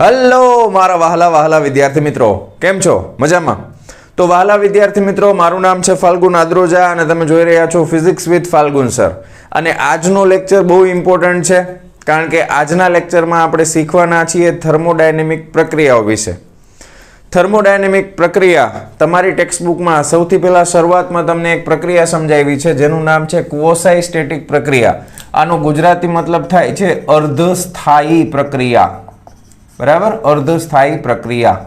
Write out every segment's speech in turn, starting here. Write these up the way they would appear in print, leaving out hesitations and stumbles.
Hello મારા વહાલા વહાલા વિદ્યાર્થી મિત્રો, કેમ છો? મજામાં? તો વહાલા વિદ્યાર્થી મિત્રો, મારું નામ છે ફાલ્ગુન આદ્રોજા અને તમે જોઈ રહ્યા છો ફિઝિક્સ વિથ ફાલ્ગુન સર. અને આજનો લેક્ચર બહુ ઇમ્પોર્ટન્ટ છે, કારણ કે આજના લેક્ચરમાં આપણે શીખવાના છીએ થર્મોડાયનેમિક પ્રક્રિયાઓ વિશે. થર્મોડાયનેમિક પ્રક્રિયા તમારી ટેક્સ્ટબુકમાં સૌથી પહેલા શરૂઆતમાં તમને એક પ્રક્રિયા સમજાવી છે, જેનું નામ છે ક્વોસાઇસ્ટેટિક પ્રક્રિયા. આનો ગુજરાતી મતલબ થાય છે અર્ધસ્થાયી પ્રક્રિયા. બરાબર, અર્ધસ્થાયી પ્રક્રિયા.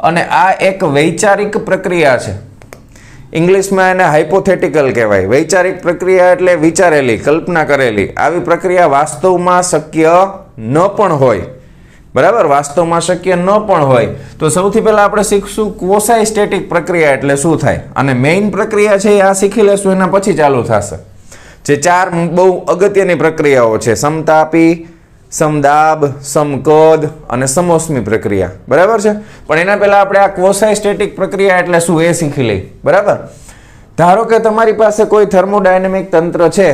અને આ એક વૈચારિક પ્રક્રિયા છે. ઇંગ્લિશમાં એને હાઇપોથેટિકલ કહેવાય. વૈચારિક પ્રક્રિયા એટલે વિચારેલી, કલ્પના કરેલી. આવી પ્રક્રિયા વાસ્તવમાં શક્ય ન પણ હોય. બરાબર, વાસ્તવમાં શક્ય ન પણ હોય. તો સૌથી પહેલા આપણે શીખશું ક્વોસાઇસ્ટેટિક પ્રક્રિયા એટલે શું થાય. અને મેઇન પ્રક્રિયા છે આ શીખી લેશું, એના પછી ચાલુ થશે. જે ચાર બહુ અગત્યની પ્રક્રિયાઓ છે: સમતાપી, સમદાબ, સમકદ અને સમોષ્મી પ્રક્રિયા. બરાબર છે. પણ એના પહેલા આપણે આ ક્વોસાઇસ્ટેટિક પ્રક્રિયા એટલે શું એ શીખી લઈ. બરાબર. ધારો કે તમારી પાસે કોઈ થર્મોડાયનેમિક તંત્ર છે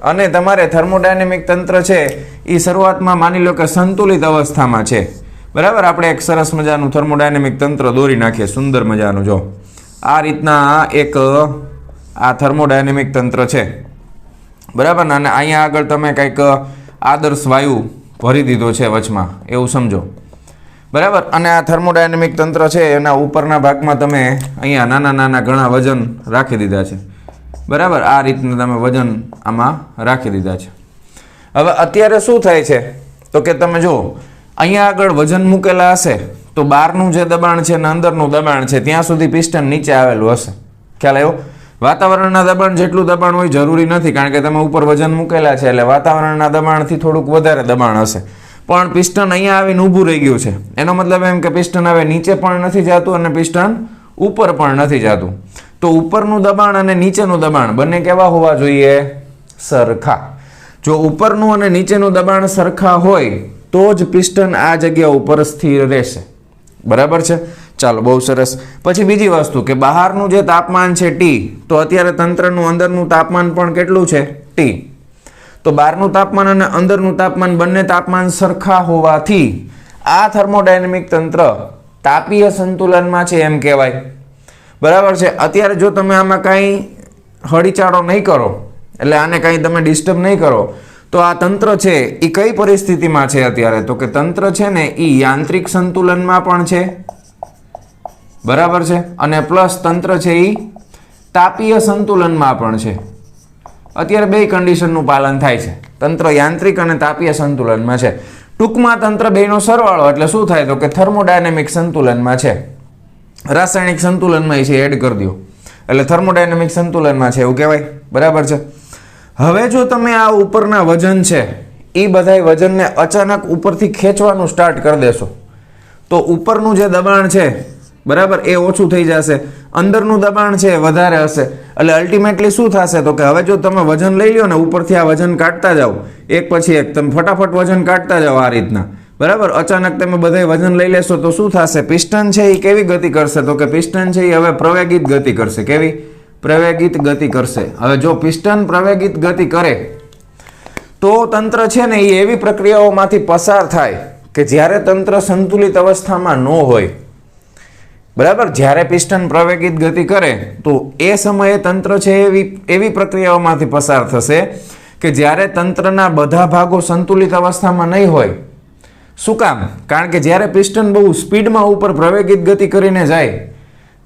અને તમારે થર્મોડાયનેમિક તંત્ર છે એ શરૂઆતમાં માની લો કે સંતુલિત અવસ્થામાં છે. બરાબર, આપણે એક સરસ મજાનું થર્મોડાયનેમિક તંત્ર દોરી નાખીએ, સુંદર મજાનું. જો આ રીતના એક આ થર્મોડાયનેમિક તંત્ર છે. બરાબર. અને અહીંયા આગળ તમે કંઈક આદર્શ વાયુ ભરી દીધો છે વચમાં, એવું સમજો. બરાબર. અને આ થર્મોડાયનેમિક તંત્ર છે એના ઉપરના ભાગમાં તમે અહીંયા નાના નાના ઘણા વજન રાખી દીધા છે. બરાબર, આ રીતના તમે વજન આમાં રાખી દીધા છે. હવે અત્યારે શું થાય છે તો કે તમે જો અહીંયા આગળ વજન મૂકેલા હશે તો બહારનું જે દબાણ છે અને અંદરનું દબાણ છે ત્યાં સુધી પિસ્ટન નીચે આવેલું હશે. ખ્યાલ આવ્યો? વાતાવરણના દબાણ જેટલું દબાણ હોય જરૂરી નથી, કારણ કે તમે ઉપર વજન મૂકેલા છે એટલે વાતાવરણના દબાણથી થોડુંક વધારે દબાણ હશે. પણ પિસ્ટન અહીંયા આવીને ઊભું રહી ગયું છે. એનો મતલબ એમ કે પિસ્ટન હવે નીચે પણ નથી જતું અને પિસ્ટન ઉપર પણ નથી જતું. તો ઉપરનું દબાણ અને નીચેનું દબાણ બંને કેવા હોવા જોઈએ? સરખા. જો ઉપરનું અને નીચેનું દબાણ સરખા હોય તો જ પિસ્ટન આ જગ્યા ઉપર સ્થિર રહેશે. બરાબર છે. ચાલો, બહુ સરસ. પછી બીજી વસ્તુ કે બહારનું જે તાપમાન છે T, તો અત્યારે તંત્રનું અંદરનું તાપમાન પણ કેટલું છે? T. તો બહારનું તાપમાન અને અંદરનું તાપમાન બંને તાપમાન સરખા હોવાથી આ થર્મોડાયનેમિક તંત્ર તાપીય સંતુલનમાં છે એમ કહેવાય. બરાબર છે. અત્યારે જો તમે આમાં કાંઈ હળીચાળો નહીં કરો, એટલે આને કાંઈ તમે ડિસ્ટર્બ નહીં કરો, તો આ તંત્ર છે એ કઈ પરિસ્થિતિમાં છે અત્યારે? તો કે તંત્ર છે ને એ યાંત્રિક સંતુલનમાં પણ છે. બરાબર છે. અને પ્લસ તંત્ર છે એ તાપીય સંતુલનમાં પણ છે. અત્યારે બે કન્ડિશનનું પાલન થાય છે. તંત્ર યાંત્રિક અને તાપીય સંતુલનમાં છે. ટૂંકમાં તંત્ર બેનો સરવાળો એટલે શું થાય તો કે થર્મોડાયનેમિક સંતુલનમાં છે. રાસાયણિક સંતુલનમાં છે એડ કરી દો એટલે થર્મોડાયનેમિક સંતુલનમાં છે એવું કહેવાય. બરાબર છે. હવે જો તમે આ ઉપરના વજન છે એ બધાય વજનને અચાનક ઉપરથી ખેંચવાનું સ્ટાર્ટ કરી દેશો તો ઉપરનું જે દબાણ છે, બરાબર, એ ઓછું થઈ જશે. અંદરનું દબાણ છે વધારે હશે. એટલે અલ્ટિમેટલી શું થશે તો કે હવે જો તમે વજન લઈ લો ને, ઉપરથી આ વજન કાઢતા જાઓ એક પછી એક, તમે ફટાફટ વજન કાઢતા જાઓ આ રીતના. બરાબર. અચાનક તમે બધા વજન લઈ લેશો તો શું થશે? પિસ્ટન છે એ કેવી ગતિ કરશે તો કે પિસ્ટન છે એ હવે પ્રવેગિત ગતિ કરશે. કેવી? પ્રવેગિત ગતિ કરશે. હવે જો પિસ્ટન પ્રવેગિત ગતિ કરે તો તંત્ર છે ને એ એવી પ્રક્રિયાઓમાંથી પસાર થાય કે જ્યારે તંત્ર સંતુલિત અવસ્થામાં ન હોય. બરાબર. જ્યારે પિસ્ટન પ્રવેગિત ગતિ કરે તો એ સમયે તંત્ર છે એવી પ્રક્રિયાઓમાંથી પસાર થશે કે જ્યારે તંત્રના બધા ભાગો સંતુલિત અવસ્થામાં નહીં હોય. શું કામ? કારણ કે જ્યારે પિસ્ટન બહુ સ્પીડમાં ઉપર પ્રવેગિત ગતિ કરીને જાય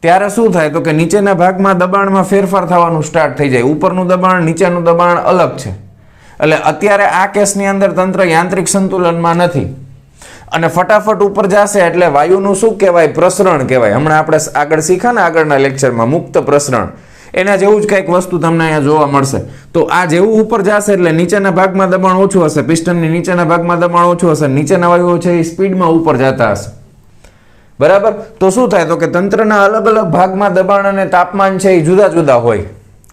ત્યારે શું થાય તો કે નીચેના ભાગમાં દબાણમાં ફેરફાર થવાનું સ્ટાર્ટ થઈ જાય. ઉપરનું દબાણ, નીચેનું દબાણ અલગ છે. એટલે અત્યારે આ કેસની અંદર તંત્ર યાંત્રિક સંતુલનમાં નથી અને ફટાફટ ઉપર જશે એટલે વાયુનું શું કહેવાય? પ્રસરણ કહેવાય. હમણાં આપણે આગળ શીખા ને આગળના લેક્ચરમાં મુક્ત પ્રસરણ, એના જેવું જ કંઈક વસ્તુ તમને અહીંયા જોવા મળશે. તો આ જેવું ઉપર જશે એટલે નીચેના ભાગમાં દબાણ ઓછું હશે, પિસ્ટનની નીચેના ભાગમાં દબાણ ઓછું હશે, નીચેના વાયુઓ છે એ સ્પીડમાં ઉપર જતા હશે. બરાબર. તો શું થાય તો કે તંત્રના અલગ અલગ ભાગમાં દબાણ અને તાપમાન છે એ જુદા જુદા હોય,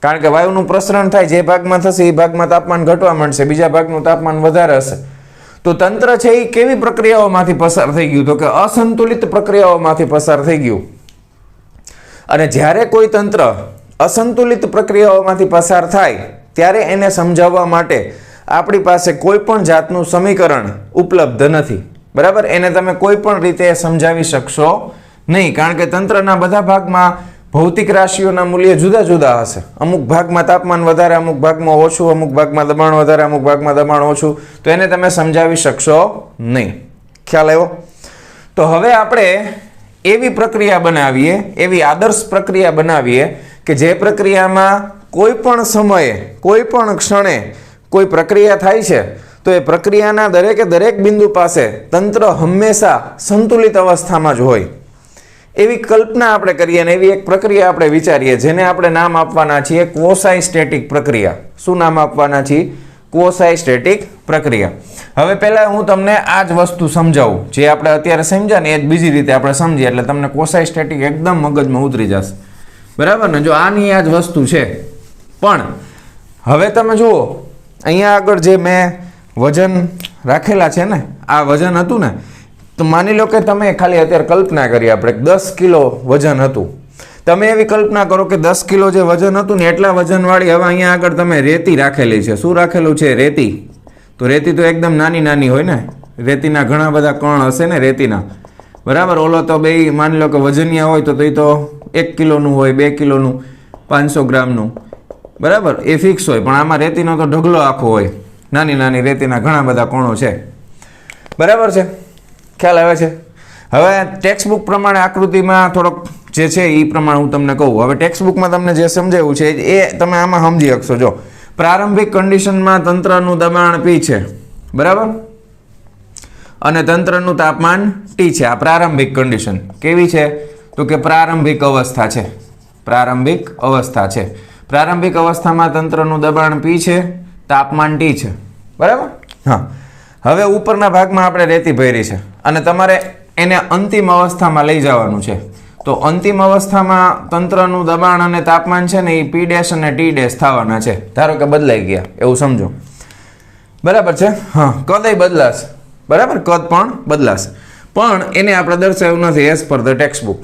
કારણ કે વાયુનું પ્રસરણ થાય. જે ભાગમાં થશે એ ભાગમાં તાપમાન ઘટવા માંડશે, બીજા ભાગનું તાપમાન વધારે હશે. તો તંત્ર છે એ કેવી પ્રક્રિયાઓમાંથી પસાર થઈ ગયું તો કે અસંતુલિત પ્રક્રિયાઓમાંથી પસાર થઈ ગયું. અને જ્યારે કોઈ તંત્ર અસંતુલિત પ્રક્રિયાઓમાંથી પસાર થાય ત્યારે એને સમજાવવા માટે આપણી પાસે કોઈ પણ જાતનું સમીકરણ ઉપલબ્ધ નથી. બરાબર, એને તમે કોઈ પણ રીતે સમજાવી શકશો નહીં, કારણ કે તંત્રના બધા ભાગમાં ભૌતિક રાશિઓના મૂલ્ય જુદા જુદા હશે. અમુક ભાગમાં તાપમાન વધારે, અમુક ભાગમાં ઓછું, અમુક ભાગમાં દબાણ વધારે, અમુક ભાગમાં દબાણ ઓછું, તો એને તમે સમજાવી શકશો નહીં. ખ્યાલ આવ્યો? તો હવે આપણે એવી પ્રક્રિયા બનાવીએ, એવી આદર્શ પ્રક્રિયા બનાવીએ કે જે પ્રક્રિયામાં કોઈ પણ સમયે, કોઈ પણ ક્ષણે કોઈ પ્રક્રિયા થાય છે તો એ પ્રક્રિયાના દરેકે દરેક બિંદુ પાસે તંત્ર હંમેશા સંતુલિત અવસ્થામાં જ હોય. એવી કલ્પના આપણે કરીએ અને એવી એક પ્રક્રિયા આપણે વિચારીએ, જેને આપણે નામ આપવાના છીએ ક્વોસાઇસ્ટેટિક પ્રક્રિયા. શું નામ આપવાના છીએ? ક્વોસાઇસ્ટેટિક પ્રક્રિયા. હવે પહેલા હું તમને આ જ વસ્તુ સમજાવું, જે આપણે અત્યારે સમજ્યા ને એ જ બીજી રીતે આપણે સમજીએ, એટલે તમને ક્વોસાઇસ્ટેટિક એકદમ મગજમાં ઉતરી જશે. બરાબર ને? જો આની આ જ વસ્તુ છે, પણ હવે તમે જુઓ અહીંયા આગળ જે મેં વજન રાખેલા છે ને, આ વજન હતું ને, તો માની લો કે તમે ખાલી અત્યારે કલ્પના કરી, આપણે 10 કિલો વજન હતું. તમે એવી કલ્પના કરો કે 10 કિલો જે વજન હતું ને એટલા વજનવાળી હવે અહીંયા આગળ તમે રેતી રાખેલી છે. શું રાખેલું છે? રેતી. તો રેતી તો એકદમ નાની નાની હોય ને, રેતીના ઘણા બધા કણ હશે ને રેતીના, બરાબર. ઓલો તો બે માની લો કે વજનિયા હોય તો એ તો 1 કિલોનું હોય, 2 કિલોનું, 500 ગ્રામનું, બરાબર, એ ફિક્સ હોય. પણ આમાં રેતીનો તો ઢગલો આખો હોય, નાની નાની રેતીના ઘણા બધા કણો છે, બરાબર છે? ખ્યાલ આવે છે? હવે ટેક્સ્ટ બુક પ્રમાણે આકૃતિમાં થોડોક જે છે એ પ્રમાણે હું તમને કહું. હવે ટેક્સ્ટ બુકમાં તમને જે સમજાવ્યું છે એ તમે આમાં સમજી શકશો. જો પ્રારંભિક કન્ડિશનમાં તંત્રનું દબાણ P છે, બરાબર, અને તંત્રનું તાપમાન T છે. આ પ્રારંભિક કન્ડિશન કેવી છે? તો કે પ્રારંભિક અવસ્થા છે. પ્રારંભિક અવસ્થા છે. પ્રારંભિક અવસ્થામાં તંત્રનું દબાણ P છે, તાપમાન T છે, બરાબર. હા, હવે ઉપરના ભાગમાં આપણે રેતી ભરી છે અને તમારે એને અંતિમ અવસ્થામાં લઈ જવાનું છે. તો અંતિમ અવસ્થામાં તંત્રનું દબાણ અને તાપમાન છે ને એ P' અને T' થવાના છે. ધારો કે બદલાઈ ગયા એવું સમજો, બરાબર છે? હા, કદ બદલાશે, બરાબર, કદ પણ બદલાશે, પણ એને આપણે દર્શાવ્યું નથી as per the text book.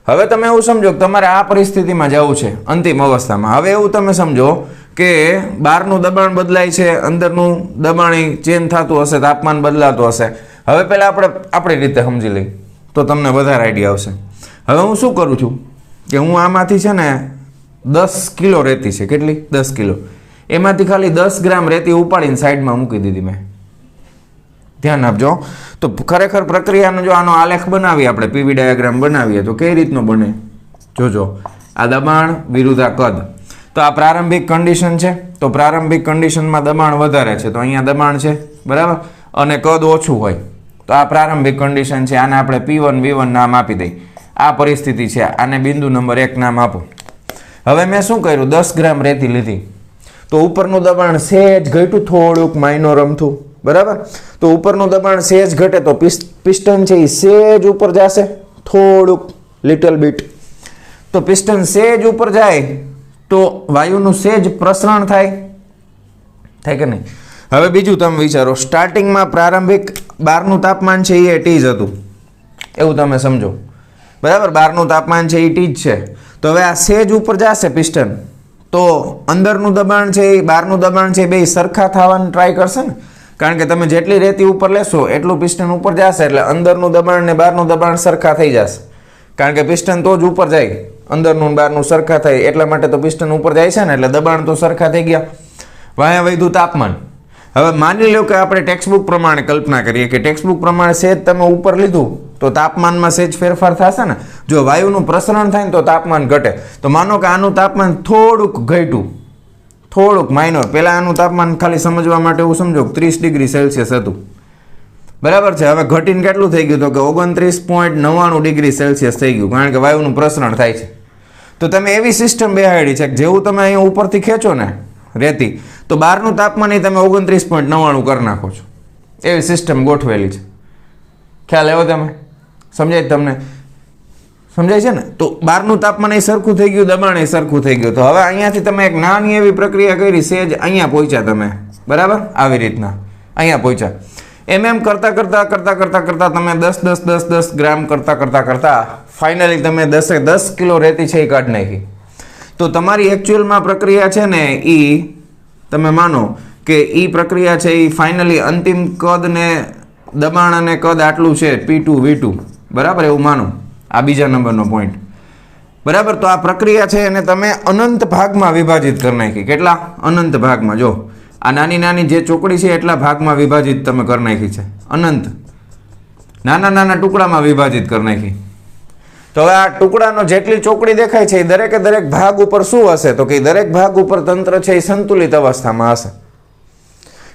હવે તમે એવું સમજો કે તમારે આ પરિસ્થિતિમાં જવું છે અંતિમ અવસ્થામાં. હવે એવું તમે સમજો કે બહારનું દબાણ બદલાય છે, અંદરનું દબાણ ચેન્જ થતું હશે, તાપમાન બદલાતું હશે. હવે પહેલાં આપણે આપણી રીતે સમજી લઈએ તો તમને વધારે આઈડિયા આવશે. હવે હું શું કરું છું કે હું આમાંથી છે ને 10 કિલો રેતી છે, કેટલી? 10 કિલો. એમાંથી ખાલી 10 ગ્રામ રેતી ઉપાડીને સાઈડમાં મૂકી દીધી મેં. ધ્યાન આપજો. તો ખરેખર પ્રક્રિયાનો જો આનો આલેખ બનાવીએ, આપણે પીવી ડાયાગ્રામ બનાવીએ તો કઈ રીતનો બને જોજો. આ દબાણ વિરુદ્ધ આ કદ. તો આ પ્રારંભિક કન્ડિશન છે, તો પ્રારંભિક કન્ડિશનમાં દબાણ વધારે છે તો અહીંયા દબાણ છે, બરાબર, અને કદ ઓછું હોય તો આ પ્રારંભિક કન્ડિશન છે. આને આપણે P1 V1 નામ આપી દઈએ. આ પરિસ્થિતિ છે, આને બિંદુ નંબર 1 નામ આપો. હવે મેં શું કર્યું? 10 ગ્રામ રેતી લીધી તો ઉપરનું દબાણ સહેજ ઘટ્યું, થોડુંક માઇનોર અમથું, બરાબર. તો ઉપરનું દબાણ સહેજ ઘટે તો પિસ્ટન છે એ સહેજ ઉપર જશે, થોડુંક, લિટલ બીટ. તો પિસ્ટન સહેજ ઉપર જાય તો વાયુનું સહેજ પ્રસરણ થાય કે નહીં? હવે બીજું તમે વિચારો, સ્ટાર્ટિંગમાં પ્રારંભિક બહારનું તાપમાન છે એ T જ હતું એવું તમે સમજો, બરાબર. બહારનું તાપમાન છે એ T જ છે. તો હવે આ સહેજ ઉપર જશે પિસ્ટન તો અંદરનું દબાણ છે એ બહારનું દબાણ છે બે સરખા થવાનું ટ્રાય કરશે ને, કારણ કે તમે જેટલી રેતી ઉપર લેશો એટલું પિસ્ટન ઉપર જશે, એટલે અંદરનું દબાણ ને બહારનું દબાણ સરખા થઈ જશે. કારણ કે પિસ્ટન તો જ ઉપર જાય, અંદરનું બહારનું સરખા થાય, એટલા માટે તો પિસ્ટન ઉપર જાય છે ને, એટલે દબાણ તો સરખા થઈ ગયા. વાયા વધ્યું તાપમાન. હવે માની લો કે આપણે ટેક્સ્ટ બુક પ્રમાણે કલ્પના કરીએ કે ટેક્સ્ટ બુક પ્રમાણે સહેજ તમે ઉપર લીધું તો તાપમાનમાં સહેજ ફેરફાર થશે ને. જો વાયુનું પ્રસરણ થાય ને તો તાપમાન ઘટે. તો માનો કે આનું તાપમાન થોડુંક ઘટ્યું, થોડુંક માઇનોર. પહેલાં આનું તાપમાન ખાલી સમજવા માટે એવું સમજો 30 ડિગ્રી સેલ્સિયસ હતું, બરાબર છે. હવે ઘટીને કેટલું થઈ ગયું? તો કે 29.99 ડિગ્રી સેલ્સિયસ થઈ ગયું, કારણ કે વાયુનું પ્રસરણ થાય છે. તો તમે એવી સિસ્ટમ બેહાડી છે કે જેવું તમે અહીંયા ઉપરથી ખેંચો ને રેતી તો બહારનું તાપમાન એ તમે 29.99 કરી નાખો છો, એવી સિસ્ટમ ગોઠવેલી છે. ખ્યાલ આવ્યો? તમે સમજાય? તમને સમજાય છે ને? તો બહારનું તાપમાન એ સરખું થઈ ગયું, દબાણ એ સરખું થઈ ગયું. તો હવે અહીંયાથી તમે એક નાની એવી પ્રક્રિયા કરી, સહેજ અહીંયા પહોંચ્યા તમે, બરાબર, આવી રીતના અહીંયા પહોંચ્યા. એમ કરતા તમે 10 ગ્રામ કરતા ફાઇનલી તમે 10 કિલો રેતી છે એ કાઢી નાખી. તો તમારી એકચ્યુઅલમાં પ્રક્રિયા છે ને એ તમે માનો કે એ પ્રક્રિયા છે એ ફાઇનલી અંતિમ કદ ને દબાણ અને કદ આટલું છે P2 V2 બરાબર એવું માનો, આ બીજા નંબરનો પોઈન્ટ બરાબર. તો આ પ્રક્રિયા છે એને તમે અનંત ભાગમાં વિભાજિત કરી નાખી. કેટલા? અનંત ભાગમાં. જો આ નાની નાની જે ચોકડી છે એટલા ભાગમાં વિભાજિત તમે કરી નાખી છે, અનંત નાના નાના ટુકડામાં વિભાજિત કરી નાખી. તો હવે આ ટુકડાનો જેટલી ચોકડી દેખાય છે એ દરેકે દરેક ભાગ ઉપર શું હશે? તો કે દરેક ભાગ ઉપર તંત્ર છે એ સંતુલિત અવસ્થામાં હશે,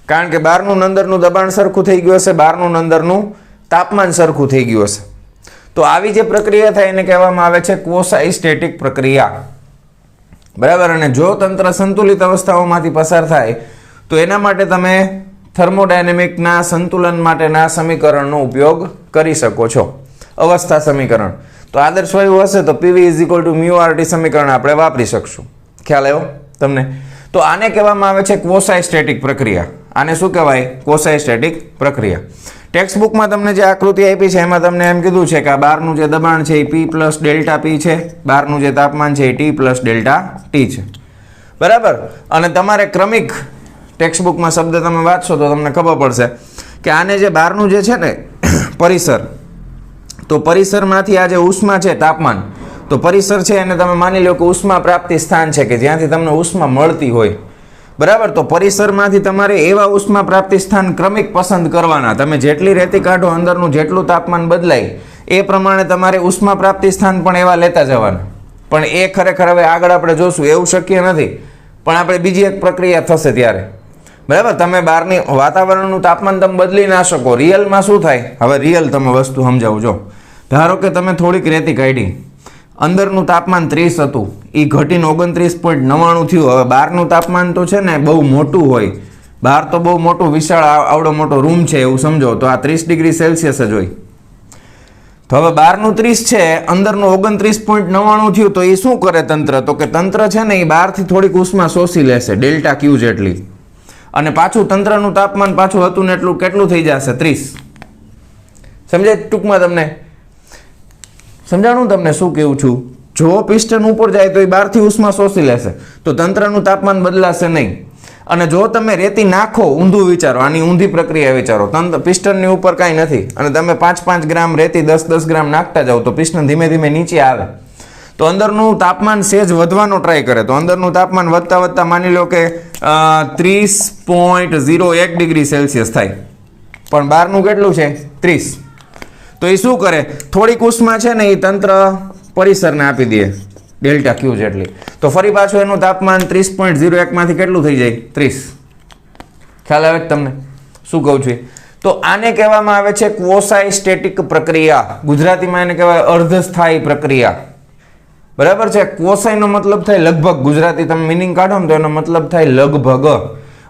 કારણ કે બહારનું અંદરનું દબાણ સરખું થઈ ગયું હશે, બહારનું અંદરનું તાપમાન સરખું થઈ ગયું હશે. તો આવી જે પ્રક્રિયા થાય એને કહેવામાં આવે છે ક્વોસાઇસ્ટેટિક પ્રક્રિયા બરાબર. અને જો તંત્ર સંતુલિત અવસ્થાઓમાંથી પસાર થાય તો એના માટે તમે થર્મોડાયનેમિકના સંતુલન માટેના સમીકરણનો ઉપયોગ કરી શકો છો, અવસ્થા સમીકરણ. તો આદર્શ વાયુ હશે તો PV =μRT સમીકરણ આપણે વાપરી શકશું. ખ્યાલ આવ્યો તમને? તો આને કહેવામાં આવે છે ક્વોસાઇસ્ટેટિક પ્રક્રિયા. આને શું કહેવાય? ક્વોસાઇસ્ટેટિક પ્રક્રિયા. ટેક્સ્ટ બુકમાં તમને જે આકૃતિ આપી છે એમાં તમને એમ કીધું છે કે આ બહારનું જે દબાણ છે એ P + ΔP છે, બહારનું જે તાપમાન છે એ T + ΔT છે બરાબર. અને તમારે ક્રમિક ટેક્સ્ટ બુકમાં શબ્દ તમે વાંચશો તો તમને ખબર પડશે કે આને જે બહારનું જે છે ને પરિસર, તો પરિસરમાંથી આ જે ઉષ્મા છે તાપમાન, તો પરિસર છે એને તમે માની લો કે ઉષ્મા પ્રાપ્તિ સ્થાન છે કે જ્યાંથી તમને ઉષ્મા મળતી હોય બરાબર. તો પરિસરમાંથી તમારે એવા ઉષ્મા પ્રાપ્તિ સ્થાન ક્રમિક પસંદ કરવાના. તમે જેટલી રેતી કાઢો અંદરનું જેટલું તાપમાન બદલાય એ પ્રમાણે તમારે ઉષ્મા પ્રાપ્તિ સ્થાન પણ એવા લેતા જવાના. પણ એ ખરેખર હવે આગળ આપણે જોશું, એવું શક્ય નથી, પણ આપણે બીજી એક પ્રક્રિયા થશે ત્યારે બરાબર. તમે બહારની વાતાવરણનું તાપમાન તમે બદલી ના શકો. રિયલમાં શું થાય? હવે રિયલ તમે વસ્તુ સમજાવું. જો ધારો કે તમે થોડીક રેતી કાઢી, અંદરનું તાપમાન 30 હતું, એ ઘટીને 29.99 થયું. હવે બહારનું તાપમાન તો છે ને બહુ મોટું હોય, બહાર તો બહુ મોટું વિશાળ આવડો મોટો રૂમ છે એવું સમજો, તો આ 30 ડિગ્રી સેલ્સિયસ જ હોય. તો હવે બહારનું 30 છે, અંદરનું 29.99 થયું, તો એ શું કરે તંત્ર? તો કે તંત્ર છે ને એ બહારથી થોડીક ઉષ્મા શોષી લેશે ΔQ જેટલી, અને પાછું તંત્રનું તાપમાન પાછું હતું ને એટલું કેટલું થઈ જશે? 30. સમજાય ટૂંકમાં? તમને સમજાણું તમને શું કહું છું? જો પિસ્ટન ઉપર જાય તો એ બહારથી ઉષ્મા શોષી લેશે, તો તંત્રનું તાપમાન બદલાશે નહીં. અને જો તમે રેતી નાખો, ઊંધું વિચારો, આની ઊંધી પ્રક્રિયા વિચારો, પિસ્ટનની ઉપર કાંઈ નથી અને તમે 5-5 ગ્રામ રેતી 10-10 ગ્રામ નાખતા જાઓ તો પિસ્ટન ધીમે ધીમે નીચે આવે, તો અંદરનું તાપમાન સેજ વધવાનો ટ્રાય કરે, તો અંદરનું તાપમાન વધતા વધતા માની લો કે 30.01 ડિગ્રી સેલ્સિયસ થાય, પણ બહારનું કેટલું છે? 30. તો એ શું કરે? થોડીક ઉષ્મા છે ને એ તંત્ર પરિસરને આપી દે ΔQ જેટલી, તો ફરી પાછું એનું તાપમાન 30.01 માંથી કેટલું થઈ જાય? 30. ખ્યાલ આવે તમને શું કહું છું? તો આને કહેવામાં આવે છે ક્વોસાઇસ્ટેટિક પ્રક્રિયા. ગુજરાતીમાં એને કહેવાય અર્ધસ્થાયી પ્રક્રિયા બરાબર છે. ક્વોસાઈનો મતલબ થાય લગભગ, ગુજરાતી તમે મિનિંગ કાઢો ને તો એનો મતલબ થાય લગભગ,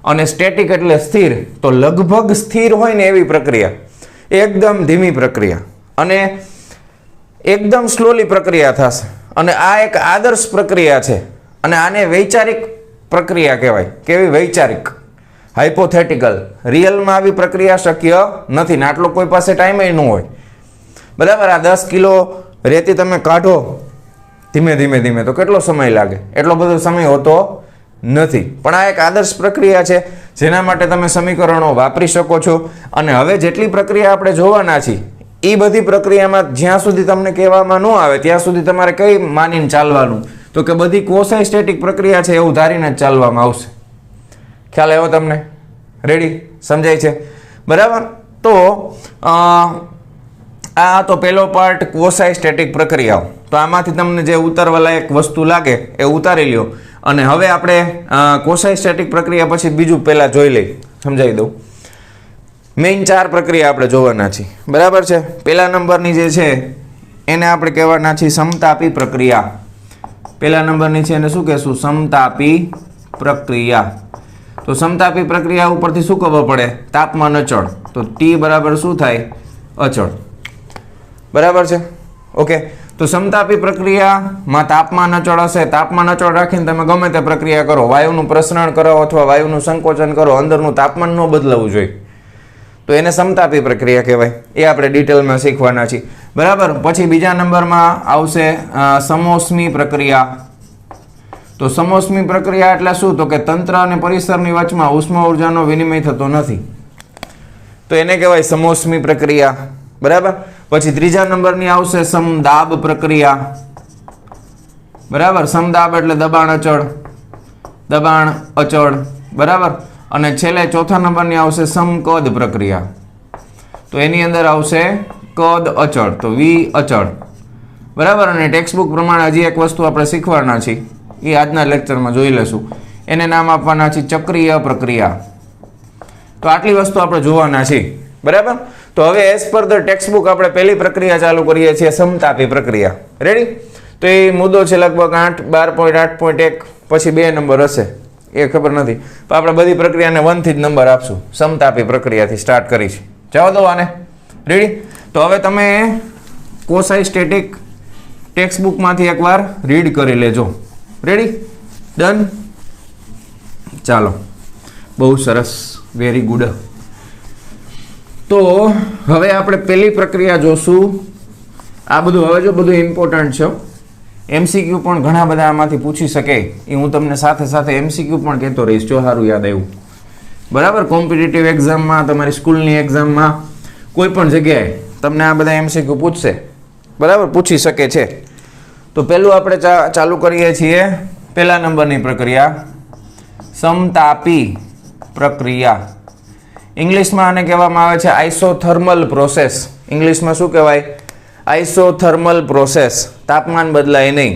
અને સ્ટેટિક એટલે સ્થિર. તો લગભગ સ્થિર હોય ને એવી પ્રક્રિયા, એકદમ ધીમી પ્રક્રિયા અને એકદમ સ્લોલી પ્રક્રિયા થશે. અને આ એક આદર્શ પ્રક્રિયા છે અને આને વૈચારિક પ્રક્રિયા કહેવાય. કેવી? વૈચારિક, હાઇપોથેટિકલ. રિયલમાં આવી પ્રક્રિયા શક્ય નથી ને આટલો કોઈ પાસે ટાઈમ ન હોય બરાબર. આ 10 કિલો રેતી તમે કાઢો ધીમે ધીમે ધીમે તો કેટલો સમય લાગે? એટલો બધો સમય હોતો નથી. પણ આ એક આદર્શ પ્રક્રિયા છે જેના માટે તમે સમીકરણો વાપરી શકો છો. અને હવે જેટલી પ્રક્રિયા આપણે જોવાના છીએ એ બધી પ્રક્રિયામાં જ્યાં સુધી તમને કહેવામાં ન આવે ત્યાં સુધી તમારે કઈ માનીને ચાલવાનું? તો કે બધી ક્વોસાઇસ્ટેટિક પ્રક્રિયા છે એવું ધારીને જ ચાલવામાં આવશે. ખ્યાલ આવ્યો તમને? રેડી? સમજાય છે બરાબર? તો આ તો પહેલો પાર્ટ ક્વોસાઇસ્ટેટિક પ્રક્રિયાઓ. તો આમાંથી તમને જે ઉતારવા લાયક વસ્તુ લાગે એ ઉતારી લ્યો. અને હવે આપણે ક્વોસાઇસ્ટેટિક પ્રક્રિયા પછી બીજું પહેલા જોઈ લઈ, સમજાવી દઉં. મેઇન 4 પ્રક્રિયા આપણે જોવાના છીએ બરાબર છે. પહેલા નંબરની જે છે એને આપણે કહેવાના છીએ સમતાપી પ્રક્રિયા. પહેલા નંબરની છે એને શું કહેશું? સમતાપી પ્રક્રિયા. તો સમતાપી પ્રક્રિયા ઉપરથી શું ખબર પડે? તાપમાન અચળ. તો T બરાબર શું થાય? અચળ. બરાબર છે? ઓકે. તો સમતાપી પ્રક્રિયામાં તાપમાન અચળ હશે. તાપમાન અચળ રાખીને તમે ગમે તે પ્રક્રિયા કરો, વાયુનું પ્રસરણ કરો અથવા વાયુનું સંકોચન કરો, અંદરનું તાપમાન ન બદલાવું જોઈએ, તો એને સમતાપી પ્રક્રિયા કહેવાય. એ આપણે ડિટેલમાં શીખવાના છીએ બરાબર. પછી બીજા નંબરમાં આવશે સમોષ્મી પ્રક્રિયા. તો સમોષ્મી પ્રક્રિયા એટલે શું? તો કે તંત્ર અને પરિસરની વચમાં ઉષ્મા ઉર્જાનો વિનિમય થતો નથી. તો એને કહેવાય સમોષ્મી પ્રક્રિયા, બરાબર. પછી ત્રીજા નંબરની આવશે સમદાબ પ્રક્રિયા, બરાબર. સમદાબ એટલે દબાણ અચળ, બરાબર. અને છેલ્લે ચોથા નંબરની આવશે સમકદ પ્રક્રિયા, તો એની અંદર આવશે કદ અચળ, તો વી અચળ, બરાબર. અને ટેક્સ્ટ બુક પ્રમાણે હજી એક વસ્તુ આપણે શીખવાના છીએ, એ આજના લેક્ચરમાં જોઈ લેશું. એને નામ આપવાના છે ચક્રીય પ્રક્રિયા. તો આટલી વસ્તુ આપણે જોવાના છીએ, બરાબર. તો હવે as per the text book આપણે પહેલી પ્રક્રિયા ચાલુ કરીએ છીએ, સમતાપી પ્રક્રિયા. રેડી? તો એ મુદ્દો છે લગભગ 12.8.1 પછી 2 નંબર હશે, એ ખબર નથી, પણ આપણે બધી પ્રક્રિયાને 1 થી જ નંબર આપશું. સમતાપી પ્રક્રિયાથી સ્ટાર્ટ કરીશું. જવા દો આને. રેડી? તો હવે તમે કોસાઈ સ્ટેટિક ટેક્સ્ટ બુકમાંથી એકવાર રીડ કરી લેજો. રેડી? ડન? ચાલો, બહુ સરસ, વેરી ગુડ. તો હવે આપણે પહેલી પ્રક્રિયા જોશું. આ બધું હવે જો બધું ઇમ્પોર્ટન્ટ છે. એમસીક્યુ પણ ઘણા બધા આમાંથી પૂછી શકે, એ હું તમને સાથે સાથે એમસીક્યુ પણ કહેતો રહીશ, જો સારું યાદ આવ્યું, બરાબર. કોમ્પિટિટિવ એક્ઝામમાં, તમારી સ્કૂલની એક્ઝામમાં, કોઈ પણ જગ્યાએ તમને આ બધા એમસીક્યુ પૂછશે, બરાબર, પૂછી શકે છે. તો પહેલું આપણે ચાલુ કરીએ છીએ પહેલા નંબરની પ્રક્રિયા, સમતાપી પ્રક્રિયા. ઇંગ્લિશમાં આને કહેવામાં આવે છે આઇસોથર્મલ પ્રોસેસ. ઇંગ્લિશમાં શું કહેવાય? Isothermal process. તાપમાન બદલાય નહીં.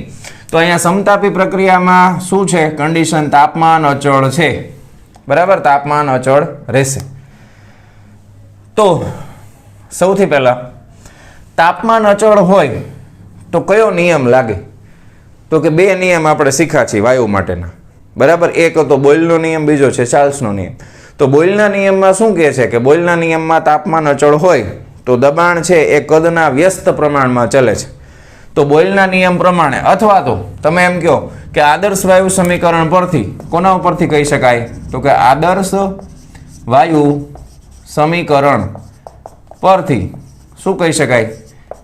તો અહીંયા સમતાપી પ્રક્રિયામાં શું છે કન્ડિશન? તાપમાન અચળ છે, બરાબર. તાપમાન અચળ રહેશે. તો સૌથી પહેલા તાપમાન અચળ હોય તો કયો નિયમ લાગે? તો કે 2 નિયમ આપણે શીખ્યા છીએ વાયુ માટેના, બરાબર. એક હતો બોયલનો નિયમ, બીજો છે ચાર્લ્સનો નિયમ. તો બોયલના નિયમમાં શું કહે છે કે બોયલના નિયમમાં તાપમાન અચળ હોય તો દબાણ છે એ કદના વ્યસ્ત પ્રમાણમાં ચલે છે. તો બોયલના નિયમ પ્રમાણે, અથવા તો તમે એમ કહો કે આદર્શ વાયુ સમીકરણ પરથી, કોના ઉપરથી કહી શકાય? તો કે આદર્શ વાયુ સમીકરણ પરથી શું કહી શકાય?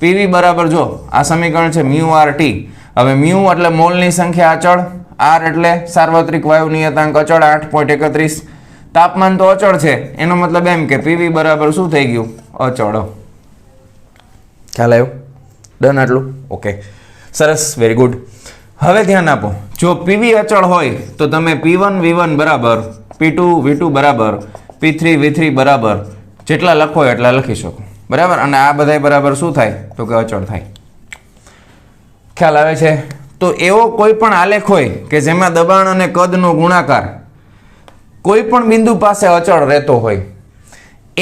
પીવી બરાબર, જો આ સમીકરણ છે મ્યુ આર ટી. હવે મ્યુ એટલે મોલની સંખ્યા અચળ, આર એટલે સાર્વત્રિક વાયુ નિયતાંક અચળ 8.31. તાપમાન તો અચળ છે, એનો મતલબ એમ કે પીવી બરાબર શું થઈ ગયું? અચળ. ખ્યાલ આવ્યો? ડન આટલું? ઓકે, સરસ, વેરી ગુડ. હવે ધ્યાન આપો, જો પીવી અચળ હોય તો તમે P1 V1 બરાબર P2 V2 બરાબર P3 V3 બરાબર જેટલા લખો એટલા લખી શકો, બરાબર. અને આ બધા બરાબર શું થાય? તો કે અચળ થાય. ખ્યાલ આવે છે? તો એવો કોઈ પણ આલેખ હોય કે જેમાં દબાણ અને કદનો ગુણાકાર કોઈ પણ બિંદુ પાસે અચળ રહેતો હોય,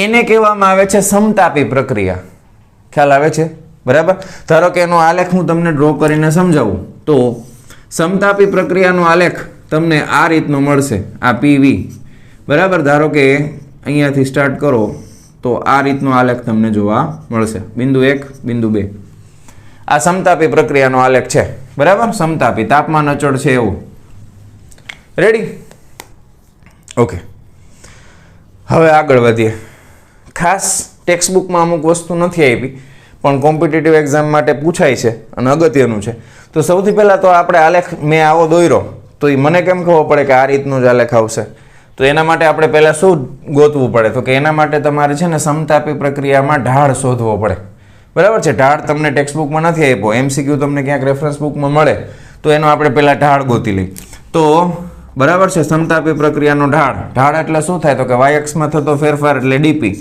એને કહેવામાં આવે છે સમતાપી પ્રક્રિયા. ખ્યાલ આવે છે? બરાબર. ધારો કે એનો આલેખ હું તમને ડ્રો કરીને સમજાવું તો સમતાપી પ્રક્રિયાનો આલેખ તમને આ રીતનો મળશે, આ પીવી, બરાબર. ધારો કે અહીંયાથી સ્ટાર્ટ કરો તો આ રીતનો આલેખ તમને જોવા મળશે. બિંદુ 1, બિંદુ 2, આ સમતાપી પ્રક્રિયાનો આલેખ છે, બરાબર. સમતાપી, તાપમાન અચળ છે એવું. રેડી? ઓકે, હવે આગળ વધીએ. ખાસ ટેક્સ્ટ બુકમાં અમુક વસ્તુ નથી આપી, પણ કોમ્પિટિટિવ એક્ઝામ માટે પૂછાય છે અને અગત્યનું છે. તો સૌથી પહેલાં તો આપણે આલેખ મેં આવો દોર્યો, તો એ મને કેમ ખબર પડે કે આ રીતનો જ આલેખ આવશે? તો એના માટે આપણે પહેલાં શું ગોતવું પડે? તો કે એના માટે તમારે છે ને સમતાપી પ્રક્રિયામાં ઢાળ શોધવો પડે, બરાબર છે. ઢાળ તમને ટેક્સ્ટ બુકમાં નથી આપ્યો, એમસીક્યુ તમને ક્યાંક રેફરન્સ બુકમાં મળે, તો એનો આપણે પહેલાં ઢાળ ગોતી લઈ. તો બરાબર છે, સમતાપી પ્રક્રિયાનો ઢાળ. ઢાળ એટલે શું થાય? તો કે વાય અક્ષમાં થતો ફેરફાર એટલે ડીપી,